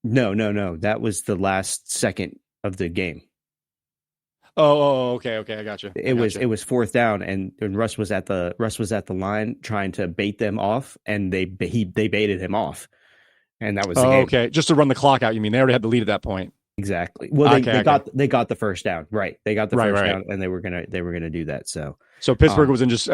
No. That was the last second of the game. Okay. I got you. It was fourth down, and Russ was at the line trying to bait them off, and they baited him off, and that was the game. Okay, just to run the clock out. You mean they already had the lead at that point? Exactly. Well, they got the first down, right? They got the first down, and they were gonna do that. So Pittsburgh was in just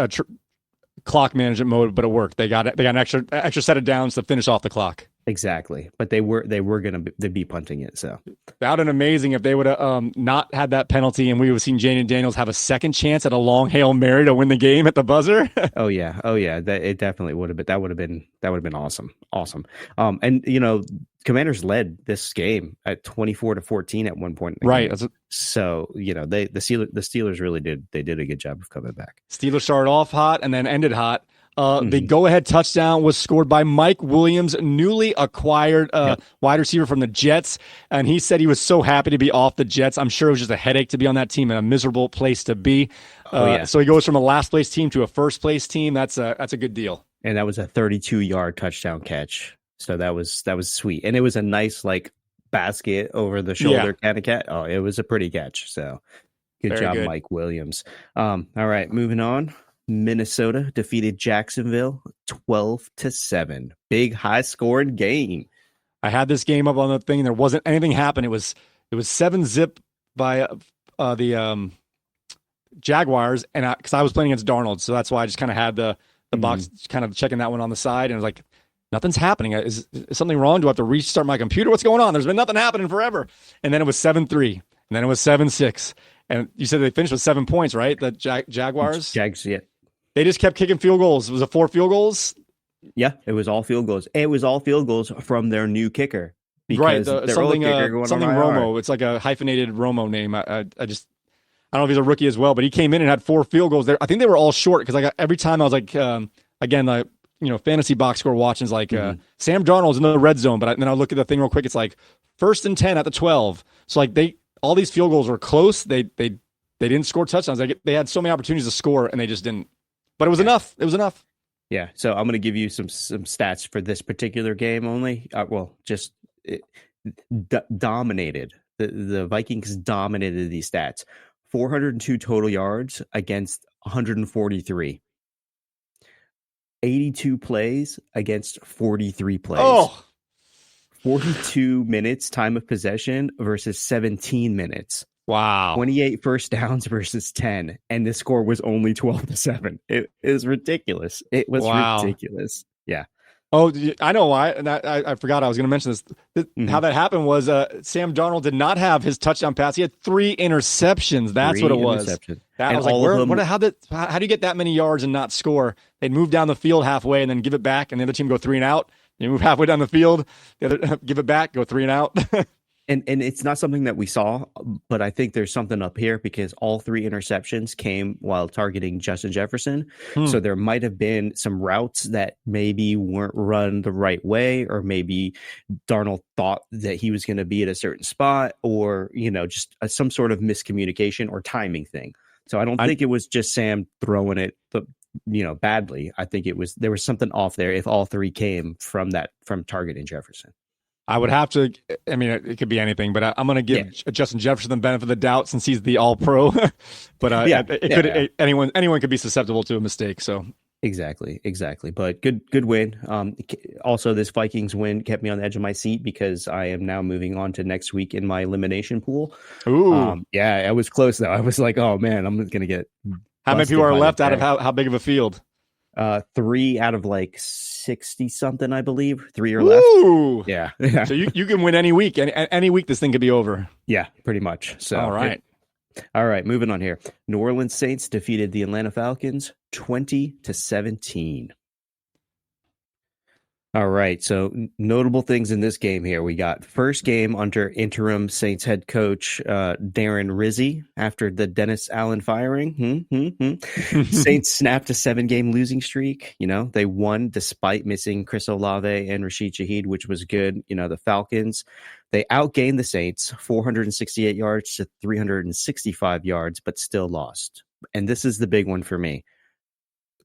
clock management mode, but it worked. They got an extra set of downs to finish off the clock. Exactly, but they were going to be punting it. So that would have been amazing if they would have not had that penalty, and we would have seen Jaden Daniels have a second chance at a long Hail Mary to win the game at the buzzer. Oh yeah, it definitely would have been. That would have been awesome. And Commanders led this game at 24-14 at one point. Right. So the Steelers really did a good job of coming back. Steelers started off hot and then ended hot. The go-ahead touchdown was scored by Mike Williams, newly acquired wide receiver from the Jets, and he said he was so happy to be off the Jets. I'm sure it was just a headache to be on that team and a miserable place to be. So he goes from a last-place team to a first-place team. That's a good deal. And that was a 32-yard touchdown catch. So that was sweet, and it was a nice basket over the shoulder kind of catch. Oh, it was a pretty catch. So good job, Mike Williams. All right, moving on. Minnesota defeated Jacksonville 12-7. Big high scoring game. I had this game up on the thing. There wasn't anything happen. It was 7-0 by the Jaguars, and because I was playing against Darnold, so that's why I just kind of had the box kind of checking that one on the side, and I was like, nothing's happening. Is something wrong? Do I have to restart my computer? What's going on? There's been nothing happening forever. And then it was 7-3, and then it was 7-6. And you said they finished with 7 points, right? The Jaguars? Jags, yeah. They just kept kicking field goals. Was it 4 field goals? Yeah, it was all field goals. It was all field goals from their new kicker. Right, something Romo. It's like a hyphenated Romo name. I don't know if he's a rookie as well, but he came in and had 4 field goals there. I think they were all short because every time I was like, fantasy box score watching is like Sam Darnold's in the red zone, but then I look at the thing real quick. It's like 1st and 10 at the 12. So all these field goals were close. They didn't score touchdowns. They had so many opportunities to score and they just didn't. But it was enough. It was enough. Yeah. So I'm going to give you some stats for this particular game only. Dominated. The Vikings dominated these stats. 402 total yards against 143. 82 plays against 43 plays. Oh. 42 minutes time of possession versus 17 minutes. Wow. 28 first downs versus 10. And the score was only 12-7. It is ridiculous. It was ridiculous. Yeah. Oh, I know why. And I forgot I was going to mention this. How that happened was Sam Darnold did not have his touchdown pass. He had 3 interceptions. That's what it was. That was how do you get that many yards and not score? They'd move down the field halfway and then give it back, and the other team go 3 and out. You move halfway down the field, the other give it back, go 3 and out. And it's not something that we saw, but I think there's something up here because all 3 interceptions came while targeting Justin Jefferson. So there might have been some routes that maybe weren't run the right way, or maybe Darnold thought that he was going to be at a certain spot, or, just some sort of miscommunication or timing thing. So I don't think it was just Sam throwing it, badly. I think there was something off there if all 3 came from targeting Jefferson. I would have to. I mean, it could be anything, but I'm going to give Justin Jefferson the benefit of the doubt since he's the All-Pro. But anyone could be susceptible to a mistake. So exactly. But good win. Also, this Vikings win kept me on the edge of my seat because I am now moving on to next week in my elimination pool. Ooh, I was close though. I was like, oh man, I'm going to get. How many people are left out of how big of a field? 3 out of like 60 something, I believe. 3 are Ooh. left. Yeah. So you can win any week. Any week this thing could be over. Yeah, pretty much. So all right. All right, moving on here. New Orleans Saints defeated the Atlanta Falcons 20-17. All right, so notable things in this game here. We got first game under interim Saints head coach Darren Rizzi after the Dennis Allen firing. Saints snapped a 7-game losing streak. They won despite missing Chris Olave and Rashid Shaheed, which was good. The Falcons, they outgained the Saints 468 yards to 365 yards, but still lost. And this is the big one for me.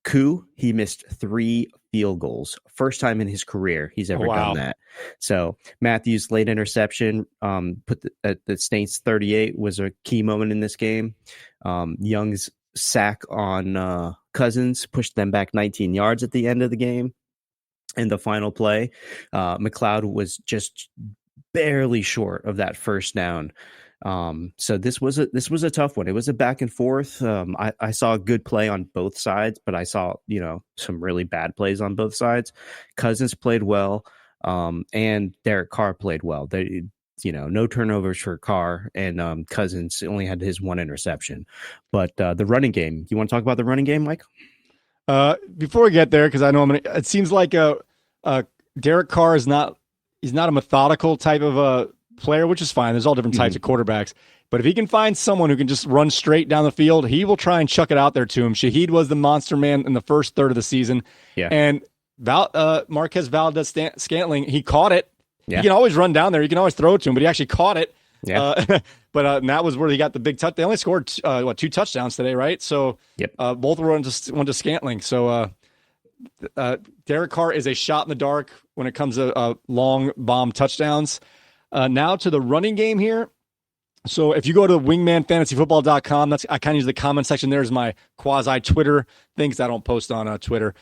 Koo, he missed 3 field goals. First time in his career he's ever done that. So Matthews' late interception put the Saints 38 was a key moment in this game. Young's sack on Cousins pushed them back 19 yards at the end of the game. And the final play, McLeod was just barely short of that first down. So this was a tough one. It was a back and forth. I saw a good play on both sides, but I saw, some really bad plays on both sides. Cousins played well. And Derek Carr played well. They, no turnovers for Carr, and Cousins only had his 1 interception. But the running game, you want to talk about the running game, Mike? Before we get there, because I know it seems like Derek Carr he's not a methodical type of a player, which is fine. There's all different types of quarterbacks. But if he can find someone who can just run straight down the field, he will try and chuck it out there to him. Shaheed was the monster man in the first third of the season. Yeah. And Marquez Valdez-Scantling, he caught it. Yeah. He can always run down there. You can always throw it to him, but he actually caught it. Yeah. But that was where he got the big touch. They only scored 2 touchdowns today, right? So both were went to Scantling. So Derek Carr is a shot in the dark when it comes to long bomb touchdowns. Now to the running game here. So if you go to wingmanfantasyfootball.com, I kind of use the comment section there as my quasi Twitter things. I don't post on Twitter.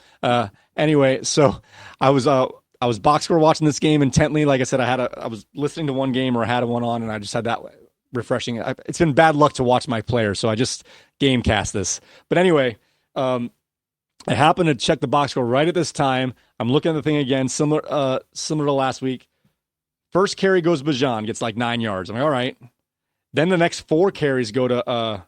Anyway, so I was box score watching this game intently. Like I said, I was listening to one game, or I had one on, and I just had that refreshing. It's been bad luck to watch my players, so I just game cast this. But anyway, I happened to check the box score right at this time. I'm looking at the thing again, similar to last week. First carry goes Bijan, gets like 9 yards. I'm like, all right. Then the next 4 carries go to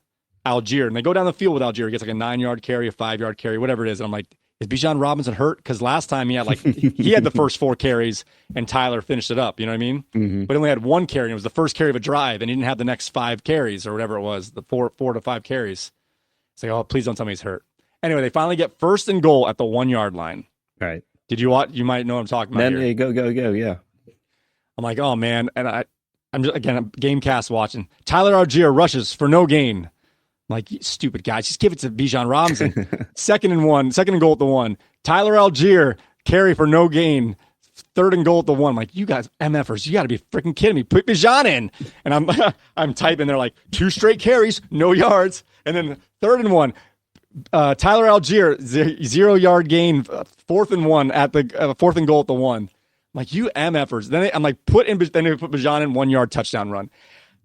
Algier, and they go down the field with Algier. He gets like a 9-yard carry, a 5-yard carry, whatever it is. And I'm like, is Bijan Robinson hurt? Because last time he had he had the first 4 carries, and Tyler finished it up. You know what I mean? Mm-hmm. But he only had 1 carry, and it was the first carry of a drive, and he didn't have the next 5 carries or whatever it was, the 4 to 5 carries. It's like, oh, please don't tell me he's hurt. Anyway, they finally get first and goal at the 1-yard line. All right. Did you watch? You might know what I'm talking about. Then go, yeah. I'm like, oh man, and I'm game cast watching. Tyler Algier rushes for no gain. I'm like, you stupid guys, just give it to Bijan Robinson. Second and goal at the 1. Tyler Algier carry for no gain. 3rd and goal at the 1. I'm like, you guys MFers, you got to be freaking kidding me. Put Bijan in, and I'm typing there like 2 straight carries, no yards, and then 3rd and 1. Tyler Algier 0-yard gain, 4th and 1 at the 4th and goal at the 1. I'm like, you MFers. Then I'm like, then they put Bijan in 1-yard touchdown run.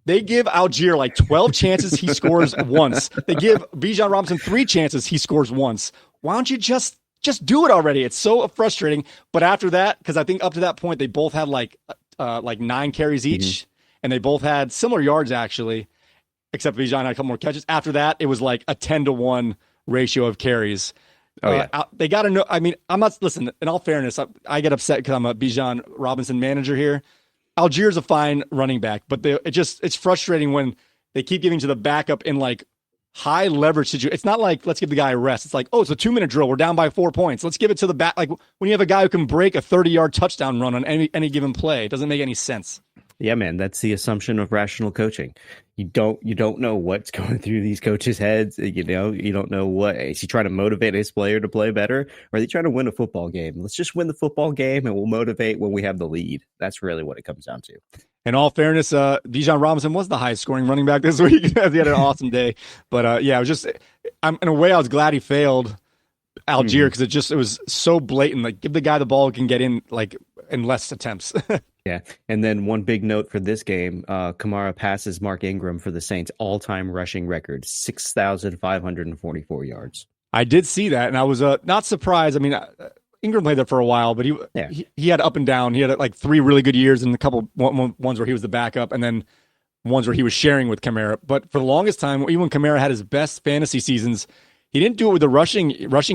They give Algier like 12 chances, he scores once. They give Bijan Robinson 3 chances, he scores once. Why don't you just do it already? It's so frustrating. But after that, because I think up to that point, they both had like 9 carries each, and they both had similar yards actually, except Bijan had a couple more catches. After that, it was like a 10-to-1 ratio of carries. They got to know. I mean, I'm not, listen, in all fairness, I get upset because I'm a Bijan Robinson manager here. Algiers a fine running back, but it's frustrating when they keep giving to the backup in like high leverage situation. It's not like, let's give the guy a rest. It's like, oh, it's a 2-minute drill. We're down by 4 points. Let's give it to the back. Like when you have a guy who can break a 30-yard touchdown run on any given play, it doesn't make any sense. Yeah, man, that's the assumption of rational coaching. You don't know what's going through these coaches' heads. You don't know what is he trying to motivate his player to play better, or are they trying to win a football game? Let's just win the football game, and we'll motivate when we have the lead. That's really what it comes down to. In all fairness, Bijan Robinson was the highest scoring running back this week. He had an awesome day. But yeah, it was just, in a way, I was glad he failed Algier because it was so blatant. Like, give the guy the ball who can get in like in less attempts. Yeah. And then one big note for this game, Kamara passes Mark Ingram for the Saints' all-time rushing record, 6,544 yards. I did see that, and I was not surprised. I mean, Ingram played there for a while, but he had up and down. He had like 3 really good years and a couple ones where he was the backup, and then ones where he was sharing with Kamara. But for the longest time, even when Kamara had his best fantasy seasons, he didn't do it with the rushing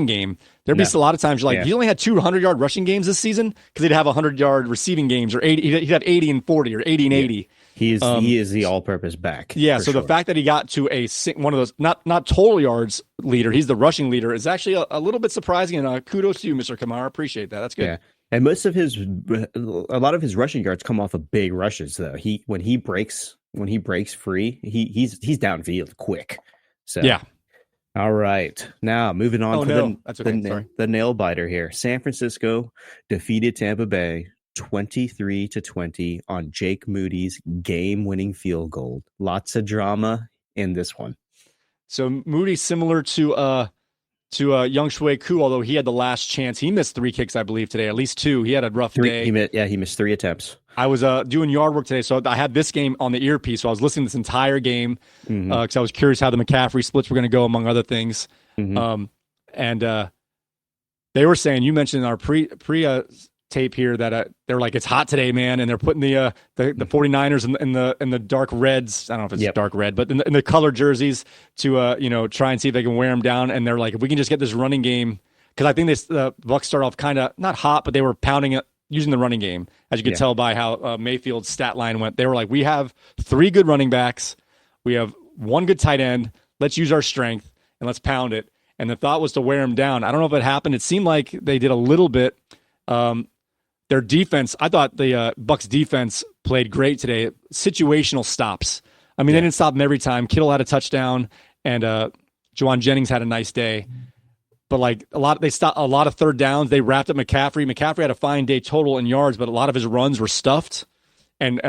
game. There'd be a lot of times you're like, he only had 200-yard rushing games this season because he'd have 100-yard receiving games, or 80. He'd have 80 and 40 or 80 and 80. He is the all-purpose back. Yeah, so the fact that he got to one of those not total yards leader, he's the rushing leader, is actually a little bit surprising. And kudos to you, Mr. Kamara. Appreciate that. That's good. Yeah, and a lot of his rushing yards come off of big rushes. Though when he breaks free, he's downfield quick. So yeah. All right, now moving on the nail biter here. San Francisco defeated Tampa Bay 23-20 on Jake Moody's game-winning field goal. Lots of drama in this one. So Moody, similar to Young Shui Koo, although he had the last chance. He missed 3 kicks, I believe, today. At least 2. He had a rough day. He missed 3 attempts. I was doing yard work today, so I had this game on the earpiece, so I was listening to this entire game because I was curious how the McCaffrey splits were going to go, among other things. And they were saying, you mentioned in our pre tape here that they were like, it's hot today, man, and they're putting the 49ers in the dark reds. I don't know if it's dark red, but in the colored jerseys to try and see if they can wear them down. And they're like, if we can just get this running game, because I think the Bucs start off kind of not hot, but they were pounding it using the running game, as you could tell by how Mayfield's stat line went. They were like, we have 3 good running backs, we have 1 good tight end. Let's use our strength and let's pound it. And the thought was to wear them down. I don't know if it happened. It seemed like they did a little bit. Their defense, I thought the Bucs defense played great today. Situational stops. I mean, they didn't stop them every time. Kittle had a touchdown, and Juwan Jennings had a nice day. But like they stopped a lot of third downs. They wrapped up McCaffrey. McCaffrey had a fine day total in yards, but a lot of his runs were stuffed. And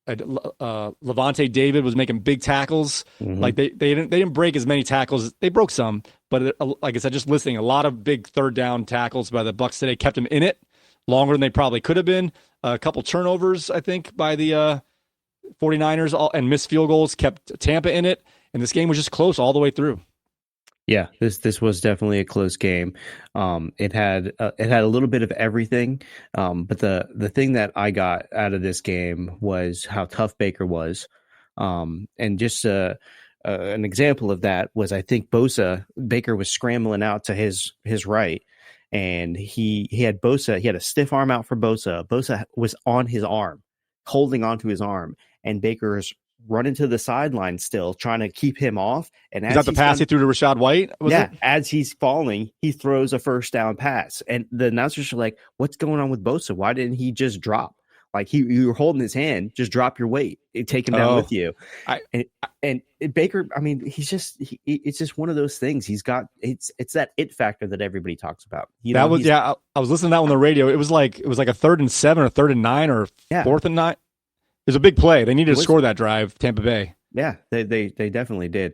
Levante David was making big tackles. Like they didn't break as many tackles. They broke some, but like I said, just listening, a lot of big third down tackles by the Bucs today kept them in it longer than they probably could have been. A couple turnovers, I think, by the 49ers and missed field goals kept Tampa in it. And this game was just close all the way through. Yeah, this was definitely a close game. It had a little bit of everything, but the thing that I got out of this game was how tough Baker was, and just an example of that was, I think Baker was scrambling out to his right, and he had Bosa. He had a stiff arm out for Bosa. Bosa was on his arm, holding onto his arm, and Baker's running to the sideline still, trying to keep him off. And is that the pass he threw to Rashad White? As he's falling, he throws a first down pass. And the announcers are like, what's going on with Bosa? Why didn't he just drop? Like, you were holding his hand, just drop your weight, take him down with you. And Baker, I mean, it's just one of those things. He's got, it's that it factor that everybody talks about. I was listening to that on the radio. It was like a 3rd and 7 or 3rd and 9 or 4th and 9. It was a big play. They needed to score that drive, Tampa Bay. Yeah, they definitely did.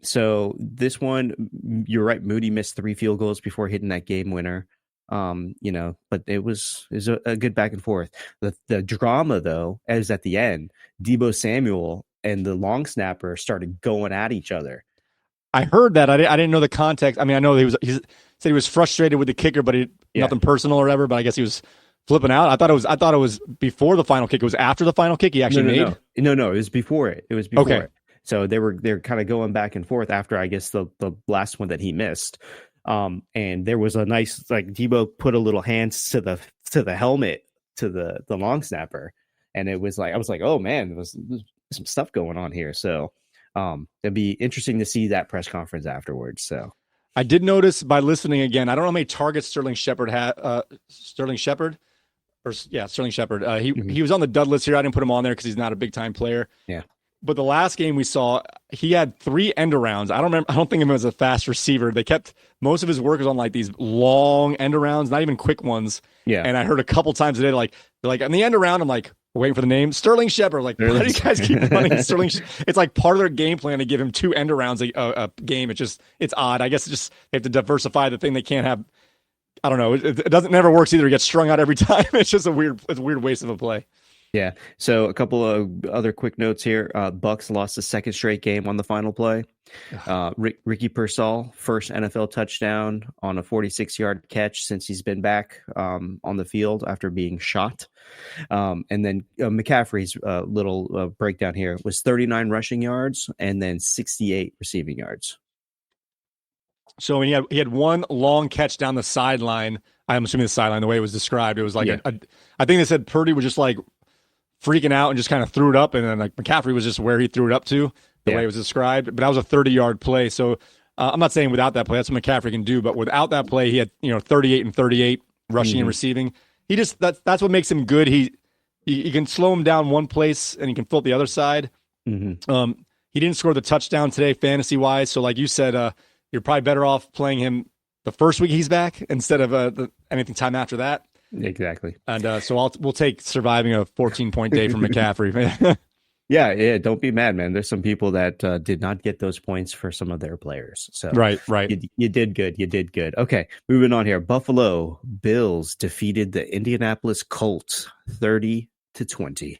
So this one, you're right. Moody missed 3 field goals before hitting that game winner. But it was a good back and forth. The drama, though, is at the end. Deebo Samuel and the long snapper started going at each other. I heard that. I didn't know the context. I mean, I know he said he was frustrated with the kicker, but nothing personal or whatever. But I guess he was flipping out. I thought it was before the final kick. It was after the final kick he actually made. No, it was before it. It was before it. So they're kind of going back and forth after, I guess, the last one that he missed. And there was a nice, like, Deebo put a little hands to the helmet to the long snapper, And it was like, I was like, oh man, there's some stuff going on here. So it'd be interesting to see that press conference afterwards. So I did notice by listening again, I don't know how many targets Sterling Shepard had. Sterling Shepard. He was on the dud list here. I didn't put him on there because he's not a big time player. Yeah. But the last game we saw, he had 3 end arounds. I don't think of him as a fast receiver. They kept most of his work was on like these long end arounds, not even quick ones. Yeah. And I heard a couple times today, they're like on the end around, I'm like, waiting for the name Sterling Shepard. Like, why do you guys keep running Sterling? It's like part of their game plan to give him 2 end arounds a game. It's odd. I guess they have to diversify the thing. They can't have. I don't know. It never works either. It gets strung out every time. It's just a weird waste of a play. Yeah. So a couple of other quick notes here. Bucks lost the 2nd straight game on the final play. Ricky Pearsall, first NFL touchdown on a 46-yard catch since he's been back on the field after being shot. And then McCaffrey's little breakdown here was 39 rushing yards and then 68 receiving yards. So when he had 1 long catch down the sideline, I'm assuming the sideline, the way it was described, it was like I think they said Purdy was just like freaking out and just kind of threw it up, and then like McCaffrey was just where he threw it up to, the way it was described. But that was a 30-yard play. So I'm not saying without that play, that's what McCaffrey can do. But without that play, he had 38 and 38 rushing and receiving. He just that's what makes him good. He can slow him down one place and he can fill up the other side. Mm-hmm. He didn't score the touchdown today, fantasy wise. So like you said, you're probably better off playing him the first week he's back instead of anything time after that. Exactly. And so we'll take surviving a 14-point day from McCaffrey. Yeah. Don't be mad, man. There's some people that did not get those points for some of their players. So right. You did good. You did good. Okay, moving on here. Buffalo Bills defeated the Indianapolis Colts 30-20.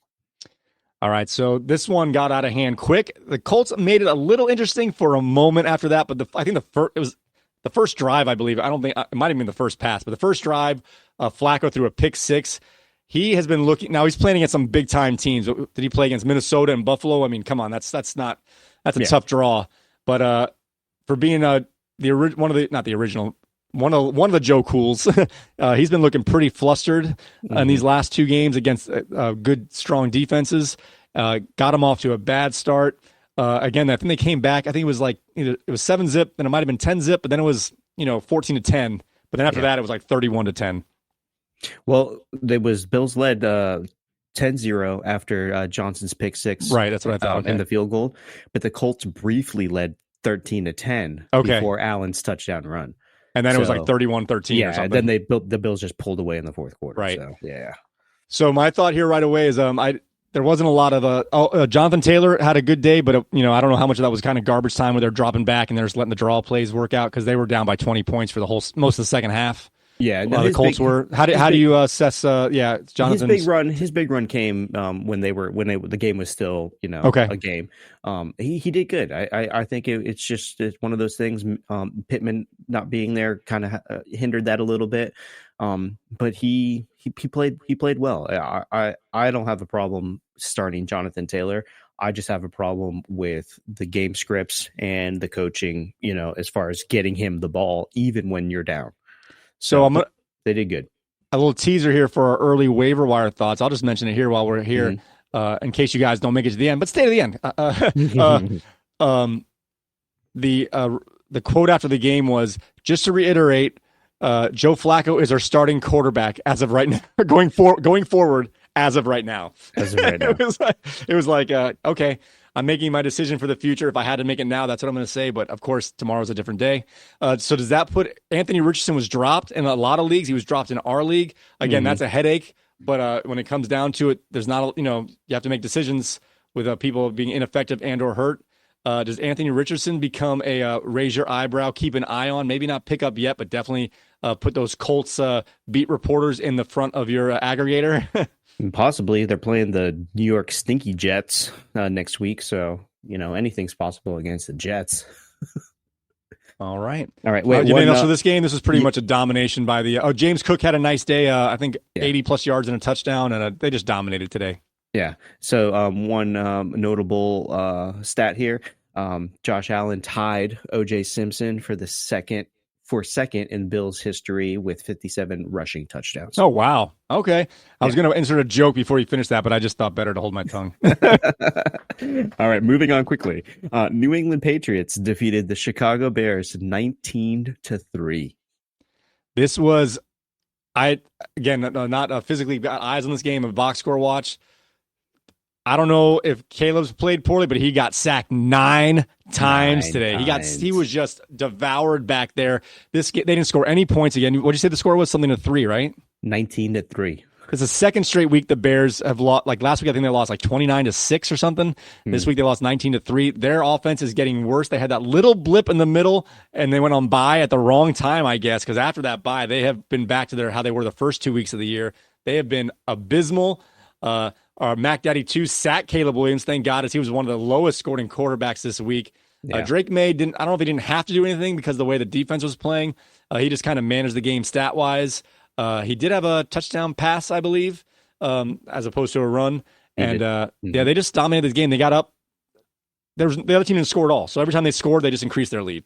All right, so this one got out of hand quick. The Colts made it a little interesting for a moment after that, but I think it was the first drive, I believe. I don't think it might have been the first pass, but the first drive, Flacco threw a pick 6. He has been looking. Now he's playing against some big time teams. Did he play against Minnesota and Buffalo? I mean, come on, that's a tough draw. But for being one of the Joe Cools, he's been looking pretty flustered in these last 2 games against good, strong defenses. Got him off to a bad start. Again, I think they came back. I think it was like it was 7-zip, then it might have been 10-zip, but then it was 14-10. But then after that, it was like 31-10. Well, Bills led 10-0 after Johnson's pick 6. Right, that's what I thought. In the field goal. But the Colts briefly led 13-10 before Allen's touchdown run. And then it was like 31-13 or something. Yeah, then the Bills just pulled away in the fourth quarter. Right. So, yeah. So my thought here right away is there wasn't a lot of Jonathan Taylor had a good day, but I don't know how much of that was kind of garbage time where they're dropping back and they're just letting the draw plays work out because they were down by 20 points for the most of the second half. Yeah, the Colts were. How do you assess? Jonathan's His big run came when the game was still a game. He did good. I think it's one of those things. Pittman not being there kind of hindered that a little bit. But he played well. I don't have a problem starting Jonathan Taylor. I just have a problem with the game scripts and the coaching. As far as getting him the ball, even when you're down. So they did good. A little teaser here for our early waiver wire thoughts. I'll just mention it here while we're here, in case you guys don't make it to the end. But stay to the end. The quote after the game was, just to reiterate, Joe Flacco is our starting quarterback as of right now, going forward as of right now. As of right now. it was like okay. I'm making my decision for the future. If I had to make it now, that's what I'm going to say. But of course, tomorrow's a different day. So does that put Anthony Richardson was dropped in a lot of leagues? He was dropped in our league. Again, that's a headache. But when it comes down to it, there's not, you have to make decisions with people being ineffective and or hurt. Does Anthony Richardson become a raise your eyebrow, keep an eye on, maybe not pick up yet, but definitely put those Colts beat reporters in the front of your aggregator? Possibly. They're playing the New York Stinky Jets next week, so anything's possible against the Jets. All right. Wait, anything else for this game? This was pretty much a domination by the James Cook had a nice day. I think 80 plus yards and a touchdown, and they just dominated today. Yeah. So one notable stat here: Josh Allen tied O.J. Simpson for the second for second in Bills history with 57 rushing touchdowns. Oh, wow. Okay. I was going to insert a joke before you finished that, but I just thought better to hold my tongue. All right, moving on quickly. New England Patriots defeated the Chicago Bears 19-3. This was, not physically got eyes on this game, a box score watch. I don't know if Caleb's played poorly, but he got sacked 9 times today. He was just devoured back there. They didn't score any points again. What'd you say the score was? Something to 3, right? 19-3. It's the second straight week the Bears have lost. Like last week, I think they lost like 29-6 or something. This week they lost 19-3. Their offense is getting worse. They had that little blip in the middle, and they went on bye at the wrong time, I guess, because after that bye, they have been back to how they were the first 2 weeks of the year. They have been abysmal. Our Mac Daddy 2 sacked Caleb Williams. Thank God, as he was one of the lowest scoring quarterbacks this week. Yeah. Drake May didn't. I don't know if he didn't have to do anything because of the way the defense was playing. He just kind of managed the game stat wise. He did have a touchdown pass, I believe, as opposed to a run. They just dominated the game. They got up. The other team didn't score at all. So every time they scored, they just increased their lead.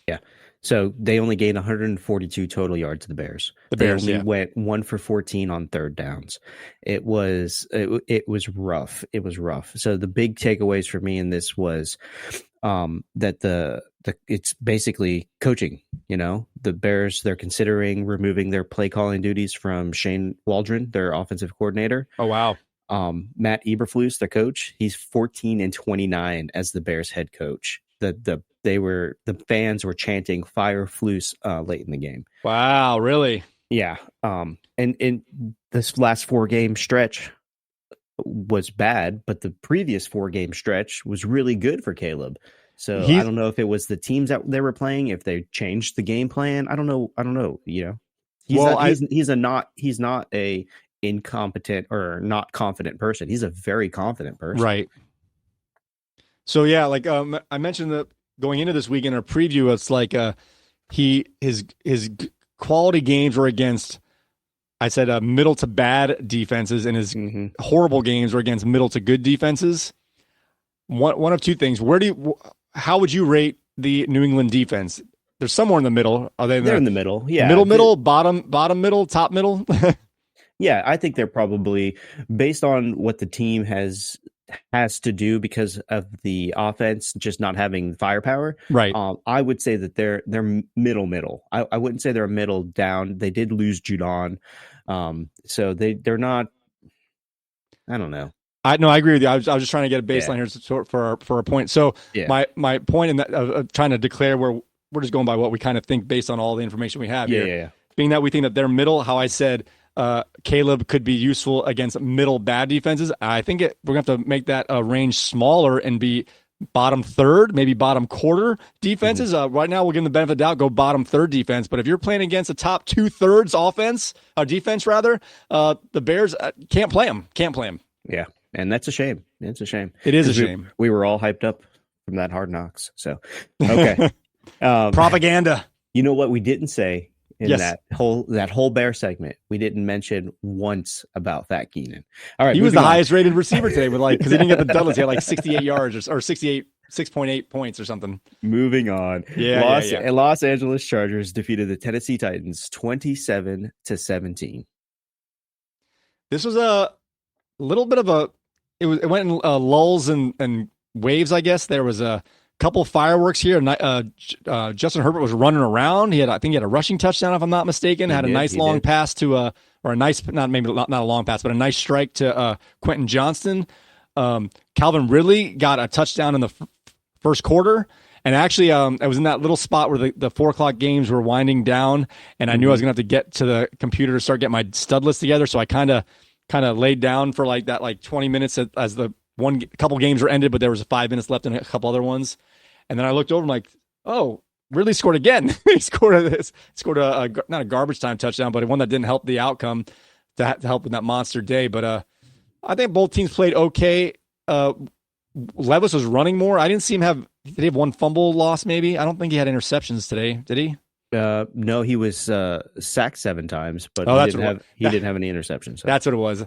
Yeah. So they only gained 142 total yards to the Bears. They only went 1 for 14 on third downs. It was rough. It was rough. So the big takeaways for me in this was that it's basically coaching. The Bears, they're considering removing their play calling duties from Shane Waldron, their offensive coordinator. Oh wow. Matt Eberflus, their coach, he's 14-29 as the Bears head coach. The fans were chanting "Fire Flus" late in the game. Wow, really? Yeah. And in this last 4-game stretch was bad, but the previous 4-game stretch was really good for Caleb. So I don't know if it was the teams that they were playing, if they changed the game plan. I don't know. He's not a incompetent or not confident person. He's a very confident person. Right. So yeah, like I mentioned that going into this week in our preview, it's like his quality games were against, I said, middle to bad defenses, and his horrible games were against middle to good defenses. One of two things. How would you rate the New England defense? They're somewhere in the middle. Are they? They're in the middle. Yeah. Middle, bottom middle, top middle. Yeah, I think they're probably, based on what the team has to do because of the offense just not having firepower. Right. I would say that they're middle. I wouldn't say they're a middle down. They did lose Judon. So they're not, I don't know. I agree with you. I was just trying to get a baseline here for a point. So my point in that trying to declare where we're just going by what we kind of think based on all the information we have here. Being that we think that they're middle, how I said Caleb could be useful against middle bad defenses. I think we're going to have to make that range smaller and be bottom third, maybe bottom quarter defenses. Right now, we'll give them the benefit of the doubt, go bottom third defense. But if you're playing against a top 2/3 defense rather, the Bears can't play them. Yeah, and that's a shame. It's a shame. It is a shame. We were all hyped up from that Hard Knocks. So, okay. Propaganda. You know what we didn't say? That whole Bear segment, we didn't mention once about Fat Keenan. All right, he was the highest rated receiver today with because he didn't get the deadlifts. He had like 68 yards or 6.8 points or something. Moving on. Los Angeles Chargers defeated the Tennessee Titans 27-17. This was a little bit of it went in lulls and waves, I guess. There was a couple fireworks here. Justin Herbert was running around. I think he had a rushing touchdown, if I'm not mistaken. Had a nice long pass to not a long pass, but a nice strike to Quentin Johnston. Calvin Ridley got a touchdown in the first quarter. And actually, I was in that little spot where the 4:00 games were winding down, and I knew I was going to have to get to the computer to start getting my stud list together. So I kind of laid down for like 20 minutes as the couple games were ended, but there was 5 minutes left in a couple other ones. And then I looked over and Ridley scored again. He scored a not a garbage time touchdown, but one that didn't help the outcome to help in that monster day. But I think both teams played okay. Levis was running more. I didn't see him did he have one fumble loss maybe? I don't think he had interceptions today. Did he? No, he was sacked 7 times, but he didn't have any interceptions. So. That's what it was.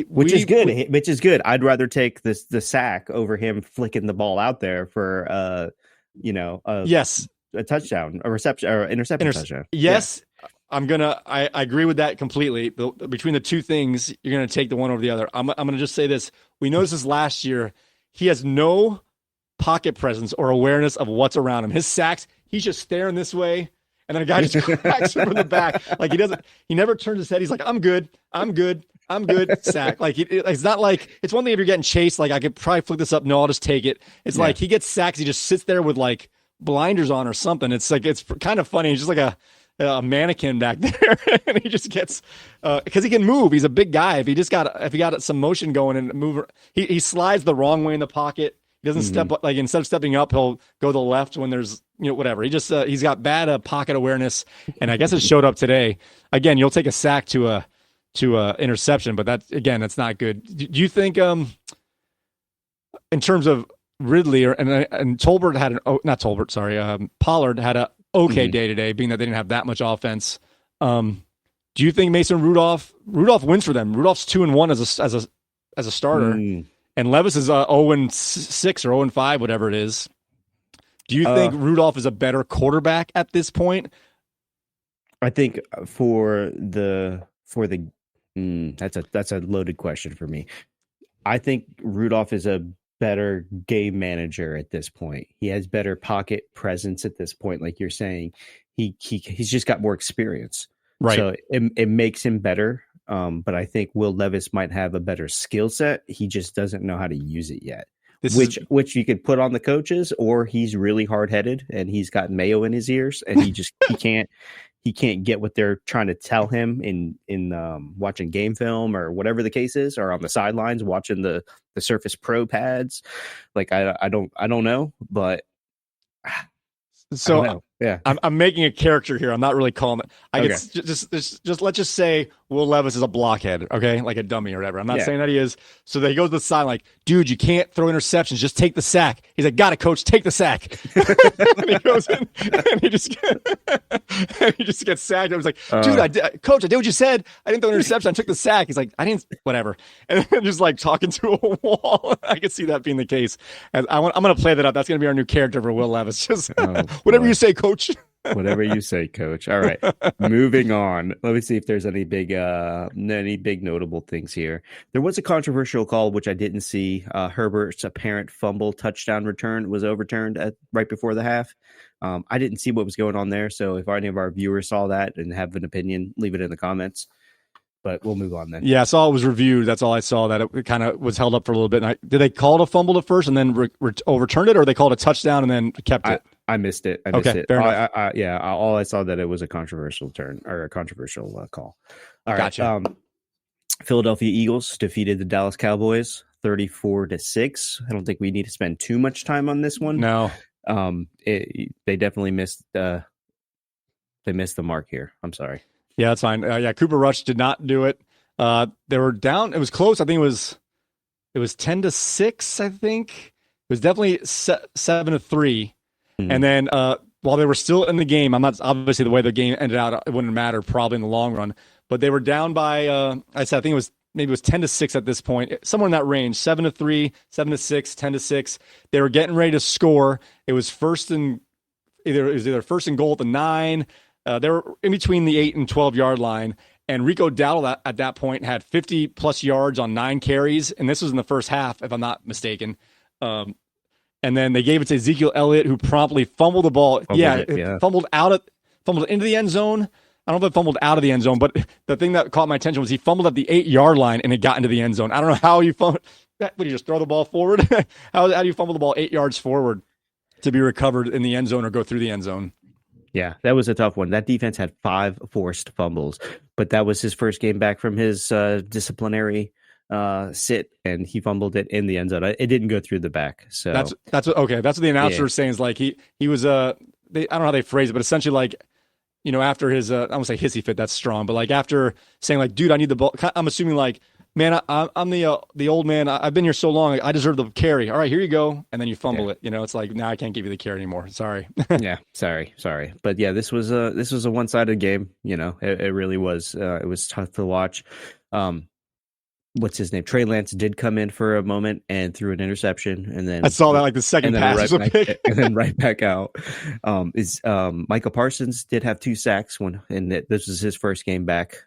Which is good. I'd rather take the sack over him flicking the ball out there for yes. a touchdown, a reception, or interception touchdown. Yes. Yeah. I agree with that completely. Between the two things, you're going to take the one over the other. I'm going to just say this. We noticed this last year. He has no pocket presence or awareness of what's around him. His sacks, he's just staring this way, and then a guy just cracks him from the back. Like he never turns his head. He's like, I'm good. Sack. Like it's not like, it's one thing if you're getting chased, like I could probably flick this up. No, I'll just take it. It's like he gets sacks. He just sits there with like blinders on or something. It's like, it's kind of funny. He's just like a mannequin back there, and he just gets because he can move. He's a big guy. If he got some motion going and move, he slides the wrong way in the pocket. He doesn't step up, like instead of stepping up, he'll go to the left when there's whatever. He just he's got bad pocket awareness, and I guess it showed up today. Again, you'll take a sack to a interception, but that's not good. Do you think in terms of Ridley and Pollard had a okay day today, being that they didn't have that much offense. Do you think Mason Rudolph wins for them? Rudolph's 2-1 as a starter, and Levis is 0-6 or 0-5, whatever it is. Do you think Rudolph is a better quarterback at this point? I think that's a loaded question for me. I think Rudolph is a better game manager at this point. He has better pocket presence at this point. Like you're saying, he's just got more experience. Right. So it makes him better. But I think Will Levis might have a better skill set. He just doesn't know how to use it yet. Which you could put on the coaches, or he's really hard headed and he's got mayo in his ears and he can't get what they're trying to tell him in watching game film or whatever the case is, or on the sidelines watching the Surface Pro pads. Like I don't know, but so yeah, I'm making a character here. I'm not really calling it. Okay. Just let's just say Will Levis is a blockhead, okay, like a dummy or whatever. I'm not saying that he is. So he goes to the side like, dude, you can't throw interceptions. Just take the sack. He's like, got it, coach. Take the sack. And he goes in and he just gets sacked. I was like, dude, coach, I did what you said. I didn't throw an interception. I took the sack. He's like, I didn't, whatever. And then just like talking to a wall. I could see that being the case. And I'm going to play that up. That's going to be our new character for Will Levis. Just whatever you say, coach. Whatever you say, coach. All right. Moving on. Let me see if there's any big notable things here. There was a controversial call, which I didn't see. Herbert's apparent fumble touchdown return was overturned right before the half. I didn't see what was going on there. So if any of our viewers saw that and have an opinion, leave it in the comments. But we'll move on then. Yeah, I saw it was reviewed. That's all I saw, that it kind of was held up for a little bit. And did they call it a fumble at first and then overturned it, or they called a touchdown and then kept it? I missed it. Okay, fair enough. All I saw that it was a controversial turn or a controversial call. All right. Gotcha. Philadelphia Eagles defeated the Dallas Cowboys 34-6. I don't think we need to spend too much time on this one. No. They definitely missed the mark here. I'm sorry. Yeah, that's fine. Cooper Rush did not do it. They were down. It was close. I think it was 10-6. I think it was definitely 7-3. And then while they were still in the game, I'm not obviously the way the game ended out, it wouldn't matter probably in the long run. But they were down by I think it was 10-6 at this point, somewhere in that range, 7-3, 7-6, 10-6. They were getting ready to score. It was either first and goal at the 9. They were in between the 8 and 12 yard line, and Rico Dowdle at that point had 50 plus yards on 9 carries, and this was in the first half, if I'm not mistaken. And then they gave it to Ezekiel Elliott, who promptly fumbled the ball. Fumbled into the end zone. I don't know if it fumbled out of the end zone, but the thing that caught my attention was he fumbled at the 8 yard line and it got into the end zone. I don't know how you fumbled. Would you just throw the ball forward? How do you fumble the ball 8 yards forward to be recovered in the end zone or go through the end zone? Yeah, that was a tough one. That defense had 5 forced fumbles, but that was his first game back from his disciplinary sit, and he fumbled it in the end zone. It didn't go through the back. So that's what the announcer was saying, is like he was I don't know how they phrase it, but essentially like, after his I don't say hissy fit, that's strong, but like after saying like, dude, I need the ball. I'm assuming like, man, I'm the old man. I've been here so long. I deserve the carry. All right, here you go. And then you fumble it. It's like, now I can't give you the carry anymore. Sorry. Yeah, sorry. But yeah, this was a one-sided game. It really was. It was tough to watch. what's his name? Trey Lance did come in for a moment and threw an interception, and then I saw that like the second pass was a pick, and then right back out. Micah Parsons did have 2 sacks this was his first game back.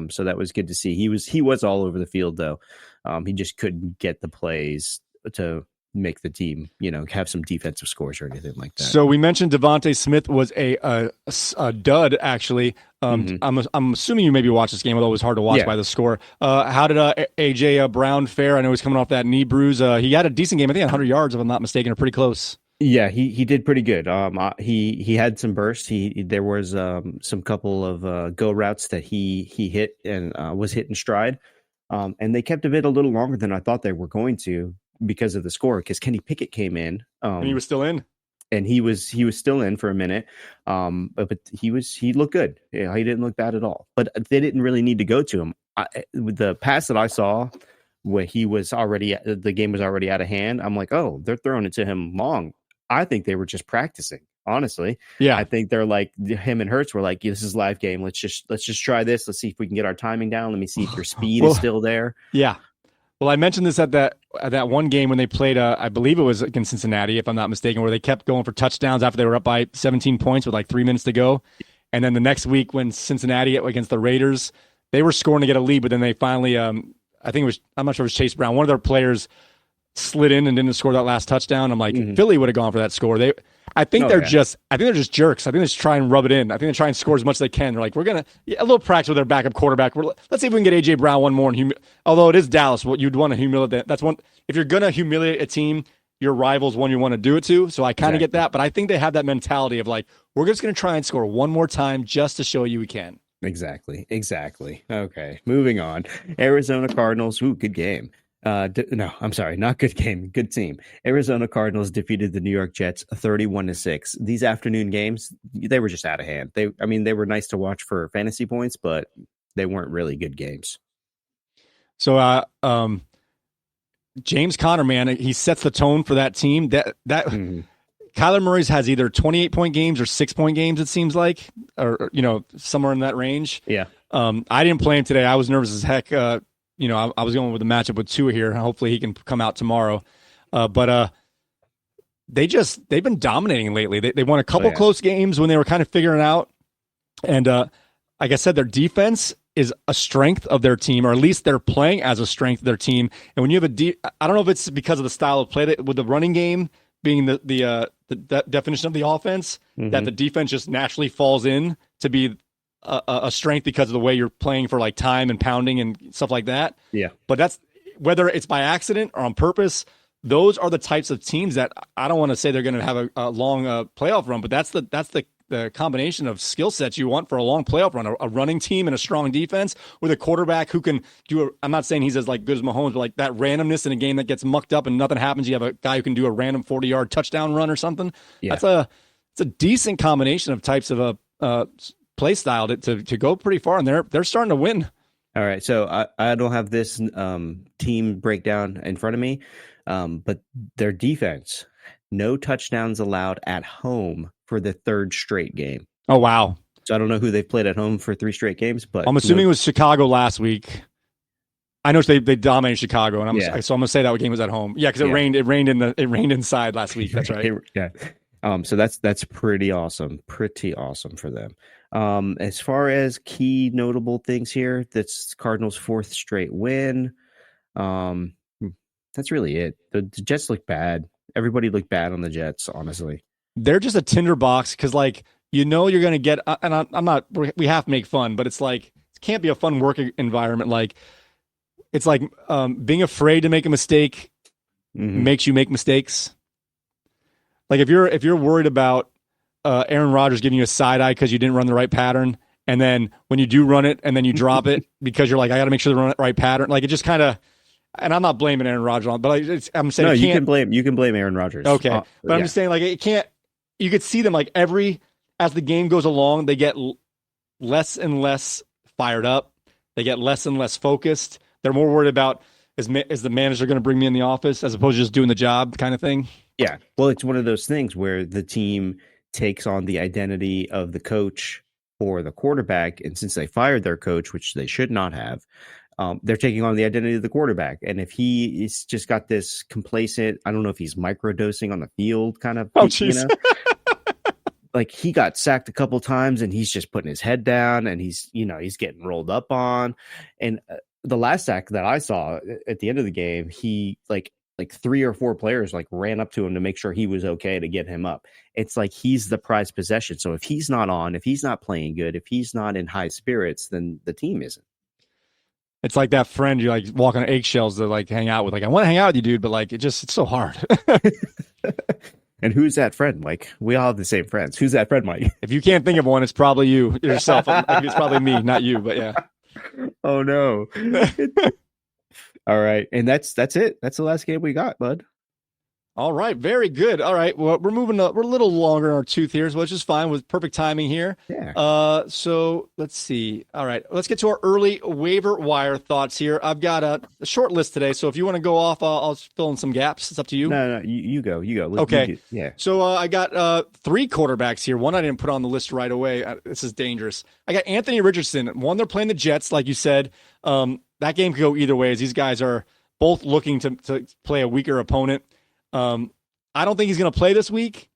So that was good to see. He was all over the field though. He just couldn't get the plays to make the team, have some defensive scores or anything like that. So we mentioned Devontae Smith was a dud, actually. I'm assuming you maybe watched this game, although it was hard to watch by the score. How did AJ Brown fare? I know he's coming off that knee bruise. He had a decent game. I think 100 yards, if I'm not mistaken, or pretty close. Yeah, he did pretty good. He had some bursts. There was some couple of go routes that he hit and was hit in stride. And they kept it a little longer than I thought they were going to, because of the score, because Kenny Pickett came in. And he was still in. And he was still in for a minute. But he looked good. Yeah, he didn't look bad at all. But they didn't really need to go to him. With the pass that I saw where the game was already out of hand, I'm like, oh, they're throwing it to him long. I think they were just practicing, honestly. Yeah. I think they're like, him and Hurts were like, this is live game. Let's just try this. Let's see if we can get our timing down. Let me see if your speed is still there. Yeah. Well, I mentioned this at that one game when they played, I believe it was against Cincinnati, if I'm not mistaken, where they kept going for touchdowns after they were up by 17 points with like 3 minutes to go. And then the next week when Cincinnati against the Raiders, they were scoring to get a lead, but then they finally, I'm not sure if it was Chase Brown, one of their players slid in and didn't score that last touchdown. I'm like, Philly would have gone for that score. I think they're just jerks. I think they just try and rub it in. I think they try and score as much as they can. They're like, we're going to a little practice with their backup quarterback. Let's see if we can get AJ Brown one more. Although it is Dallas, what you'd want to humiliate. That's one. If you're going to humiliate a team, your rival's one you want to do it to. So I kind of get that, but I think they have that mentality of like, we're just going to try and score one more time just to show you we can. Exactly. Okay, moving on. Arizona Cardinals. Ooh, good game. No, I'm sorry, not good game. Good team. Arizona Cardinals defeated the New York Jets 31-6. These afternoon games, they were just out of hand. They were nice to watch for fantasy points, but they weren't really good games. So, James Conner, man, he sets the tone for that team. Kyler Murray's has either 28-point games or 6-point games, it seems like, or somewhere in that range. Yeah. I didn't play him today. I was nervous as heck. I was going with a matchup with Tua here. Hopefully he can come out tomorrow. But they've been dominating lately. They won a couple close games when they were kind of figuring out. And like I said, their defense is a strength of their team, or at least they're playing as a strength of their team. And when you have I don't know if it's because of the style of play, with the running game being the definition of the offense, that the defense just naturally falls in to be a strength because of the way you're playing for like time and pounding and stuff like that. Yeah. But that's whether it's by accident or on purpose. Those are the types of teams that I don't want to say they're going to have a long playoff run, but that's the combination of skill sets you want for a long playoff run, a running team and a strong defense with a quarterback who can I'm not saying he's as like good as Mahomes, but like that randomness in a game that gets mucked up and nothing happens. You have a guy who can do a random 40-yard touchdown run or something. Yeah. It's a decent combination of types of play style to go pretty far, and they're starting to win. All right, so I don't have this team breakdown in front of me, but their defense, no touchdowns allowed at home for the 3rd straight game. Oh, wow. So I don't know who they've played at home for 3 straight games, but I'm assuming it was Chicago last week. I know they dominated Chicago, and so I'm gonna say that game was at home. Yeah, because it rained. It rained inside last week. That's right. Yeah. So that's pretty awesome. Pretty awesome for them. As far as key notable things here, that's Cardinals' 4th straight win. That's really it. The Jets look bad. Everybody looked bad on the Jets, honestly. They're just a tinderbox because, like, you're going to get, and I'm not, we have to make fun, but it's like, it can't be a fun work environment. Like, it's like being afraid to make a mistake makes you make mistakes. Like, if you're worried about Aaron Rodgers giving you a side eye because you didn't run the right pattern, and then when you do run it and then you drop it because you're like, I got to make sure to run the right pattern. Like, it just kind of, and I'm not blaming Aaron Rodgers on, but I'm saying no, you can blame Aaron Rodgers. Okay, but I'm just saying, like, it can't. You could see them like as the game goes along, they get less and less fired up. They get less and less focused. They're more worried about is the manager going to bring me in the office as opposed to just doing the job kind of thing. Yeah, well, it's one of those things where the team takes on the identity of the coach or the quarterback, and since they fired their coach, which they should not have, they're taking on the identity of the quarterback. And if he is just got this complacent, I don't know if he's microdosing on the field kind of, like he got sacked a couple times and he's just putting his head down and he's getting rolled up on. And the last sack that I saw at the end of the game, he like 3 or 4 players like ran up to him to make sure he was okay to get him up. It's like he's the prized possession. So if he's not on, if he's not playing good, if he's not in high spirits, then the team isn't. It's like that friend you like walk on eggshells to like hang out with. Like, I want to hang out with you, dude, but like it's so hard. And who's that friend, Mike? We all have the same friends. Who's that friend, Mike? If you can't think of one, it's probably you yourself. It's probably me, not you, but yeah. Oh no. All right. And that's it. That's the last game we got, bud. All right. Very good. All right. Well, we're moving up. We're a little longer in our tooth here, which is fine with perfect timing here. Yeah. So let's see. All right. Let's get to our early waiver wire thoughts here. I've got a short list today. So if you want to go off, I'll fill in some gaps. It's up to you. No, you go. Okay. Yeah. So I got 3 quarterbacks here. One I didn't put on the list right away. This is dangerous. I got Anthony Richardson. One, they're playing the Jets, like you said. That game could go either way as these guys are both looking to play a weaker opponent. I don't think he's going to play this week,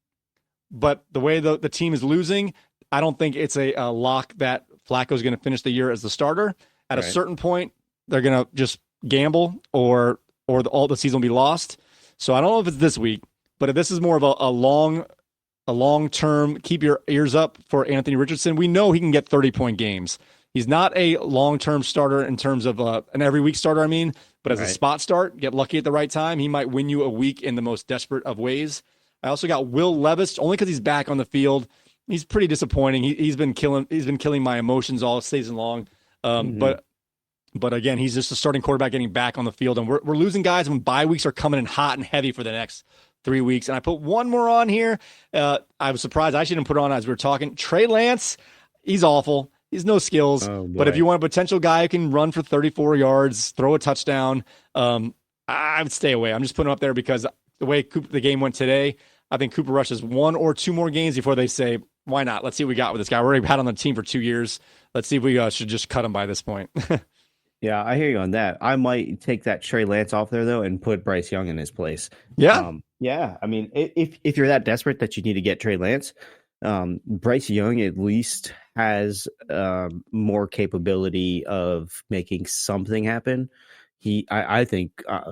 but the way the team is losing, I don't think it's a lock that Flacco is going to finish the year as the starter. At a certain point, they're going to just gamble or all the season will be lost. So I don't know if it's this week, but if this is more of a long-term, keep your ears up for Anthony Richardson. We know he can get 30-point games. He's not a long-term starter in terms of an every-week starter, but as a spot start, get lucky at the right time, he might win you a week in the most desperate of ways. I also got Will Levis, only because he's back on the field. He's pretty disappointing. He's been killing my emotions all season long. But again, he's just a starting quarterback getting back on the field, and we're losing guys when bye weeks are coming in hot and heavy for the next 3 weeks. And I put one more on here. I was surprised I actually didn't put it on as we were talking. Trey Lance, he's awful. He's no skills, but if you want a potential guy who can run for 34 yards, throw a touchdown, I would stay away. I'm just putting him up there because the way the game went today, I think Cooper Rush has 1 or 2 more games before they say, why not? Let's see what we got with this guy. We're already had on the team for 2 years. Let's see if we should just cut him by this point. Yeah, I hear you on that. I might take that Trey Lance off there, though, and put Bryce Young in his place. Yeah. Yeah. I mean, if you're that desperate that you need to get Trey Lance, Bryce Young at least has more capability of making something happen. I think Trey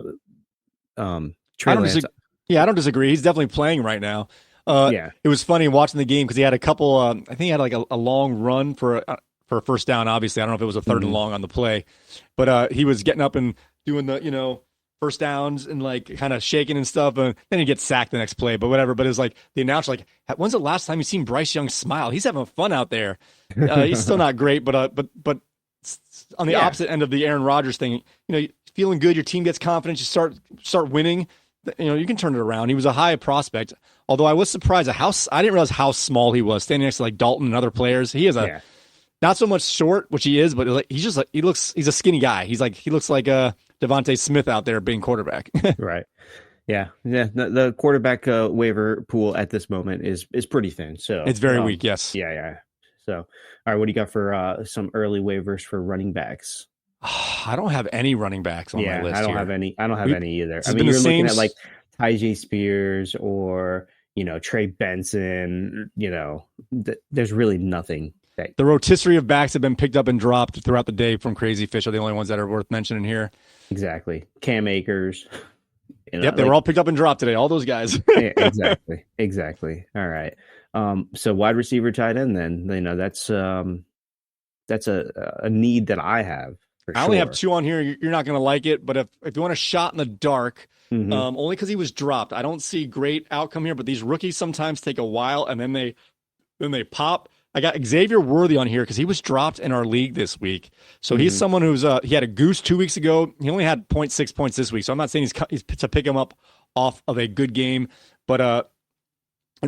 Lance. I don't disagree. He's definitely playing right now. It was funny watching the game because he had a couple. I think he had like a long run for a first down. Obviously, I don't know if it was a third and long on the play, but he was getting up and doing the first downs and like kind of shaking and stuff, and then he gets sacked the next play. But whatever. But it's like the announcer, like, when's the last time you seen Bryce Young smile? He's having fun out there. He's still not great, but on the opposite end of the Aaron Rodgers thing, feeling good, your team gets confidence, you start winning. You can turn it around. He was a high prospect, although I was surprised at I didn't realize how small he was standing next to like Dalton and other players. He is not so much short, which he is, but he's just like he's a skinny guy. He looks like Devontae Smith out there being quarterback. Right. Yeah. The quarterback waiver pool at this moment is pretty thin. So it's very weak. Yes. Yeah. So, all right, what do you got for some early waivers for running backs? I don't have any running backs on my list. I don't have any either. I mean, you're looking at like Tyjae Spears or Trey Benson. There's really nothing. The rotisserie of backs have been picked up and dropped throughout the day from Crazy Fish are the only ones that are worth mentioning here. Exactly. Cam Akers. They were all picked up and dropped today. All those guys. Exactly. All right. So wide receiver, tight end. Then that's a need that I have. I only have 2 on here. You're not going to like it, but if you want a shot in the dark, only because he was dropped, I don't see great outcome here. But these rookies sometimes take a while and then they pop. I got Xavier Worthy on here because he was dropped in our league this week. So he's someone who's he had a goose 2 weeks ago. He only had 0.6 points this week. So I'm not saying he's to pick him up off of a good game, but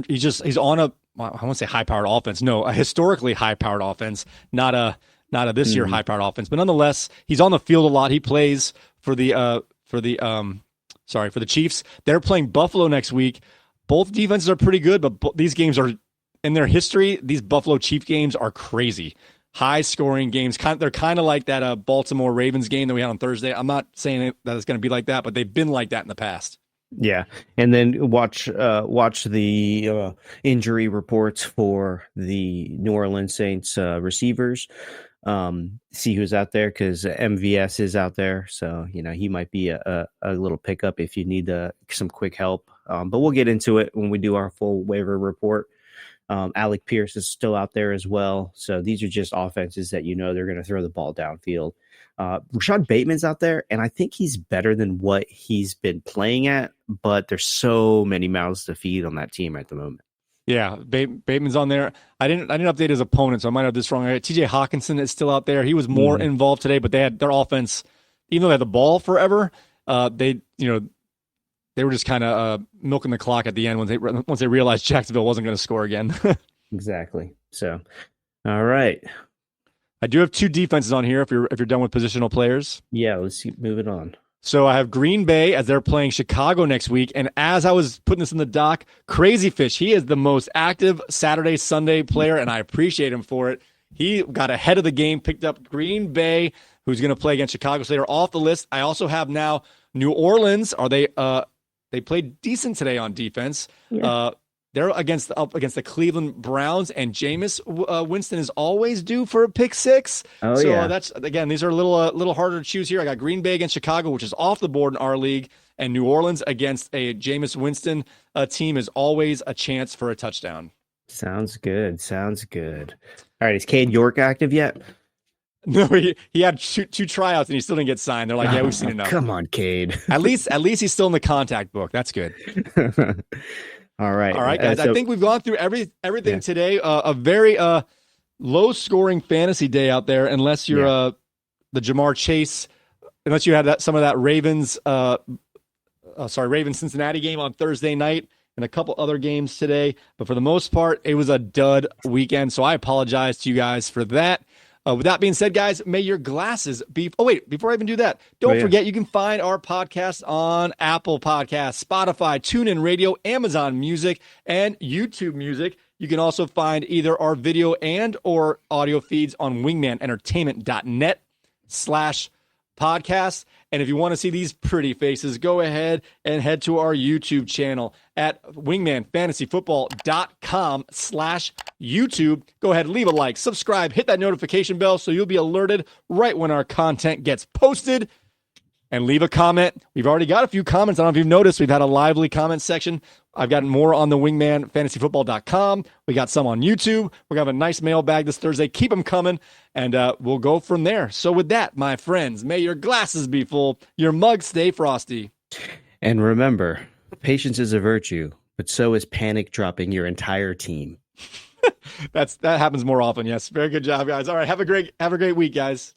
he's on I won't say high powered offense. No, a historically high powered offense, not a this year high powered offense. But nonetheless, he's on the field a lot. He plays for the Chiefs. They're playing Buffalo next week. Both defenses are pretty good, but these games are. In their history, these Buffalo Chief games are crazy. high scoring games. They're kind of like that Baltimore Ravens game that we had on Thursday. I'm not saying that it's going to be like that, but they've been like that in the past. Yeah, and then watch the injury reports for the New Orleans Saints receivers. See who's out there, because MVS is out there, so he might be a little pickup if you need some quick help. But we'll get into it when we do our full waiver report. Alec Pierce is still out there as well. So these are just offenses that they're going to throw the ball downfield. Rashad Bateman's out there, and I think he's better than what he's been playing at, but there's so many mouths to feed on that team at the moment. Yeah, Bateman's on there. I didn't update his opponent, so I might have this wrong. TJ Hawkinson is still out there. He was more involved today, but they had their offense, even though they had the ball forever, they were just kind of milking the clock at the end once they realized Jacksonville wasn't going to score again. Exactly. So, all right. I do have two defenses on here if you're done with positional players. Yeah, let's keep moving on. So I have Green Bay as they're playing Chicago next week. And as I was putting this in the doc, Crazy Fish, he is the most active Saturday, Sunday player, and I appreciate him for it. He got ahead of the game, picked up Green Bay, who's going to play against Chicago. So they're off the list. I also have now New Orleans. They played decent today on defense. Yeah. They're up against the Cleveland Browns, and Jameis Winston is always due for a pick six. Oh, yeah. That's, again, these are a little harder to choose here. I got Green Bay against Chicago, which is off the board in our league, and New Orleans against a Jameis Winston team is always a chance for a touchdown. Sounds good. All right, is Cade York active yet? No, he had two tryouts and he still didn't get signed. They're like, yeah, we've seen enough. Come on, Cade. At least he's still in the contact book. That's good. All right, guys. I think we've gone through everything today. A very low-scoring fantasy day out there, unless you're the Jamar Chase, unless you had some of that Ravens Cincinnati game on Thursday night, and a couple other games today. But for the most part, it was a dud weekend. So I apologize to you guys for that. With that being said, guys, may your glasses be... Oh, wait, before I even do that, don't forget you can find our podcast on Apple Podcasts, Spotify, TuneIn Radio, Amazon Music, and YouTube Music. You can also find either our video and or audio feeds on wingmanentertainment.net/podcast. And if you want to see these pretty faces, go ahead and head to our YouTube channel at wingmanfantasyfootball.com/YouTube. Go ahead, leave a like, subscribe, hit that notification bell so you'll be alerted right when our content gets posted. And leave a comment. We've already got a few comments. I don't know if you've noticed. We've had a lively comment section. I've gotten more on the wingmanfantasyfootball.com. We got some on YouTube. We're going to have a nice mailbag this Thursday. Keep them coming, and we'll go from there. So with that, my friends, may your glasses be full, your mugs stay frosty. And remember, patience is a virtue, but so is panic dropping your entire team. That happens more often, yes. Very good job, guys. All right, have a great week, guys.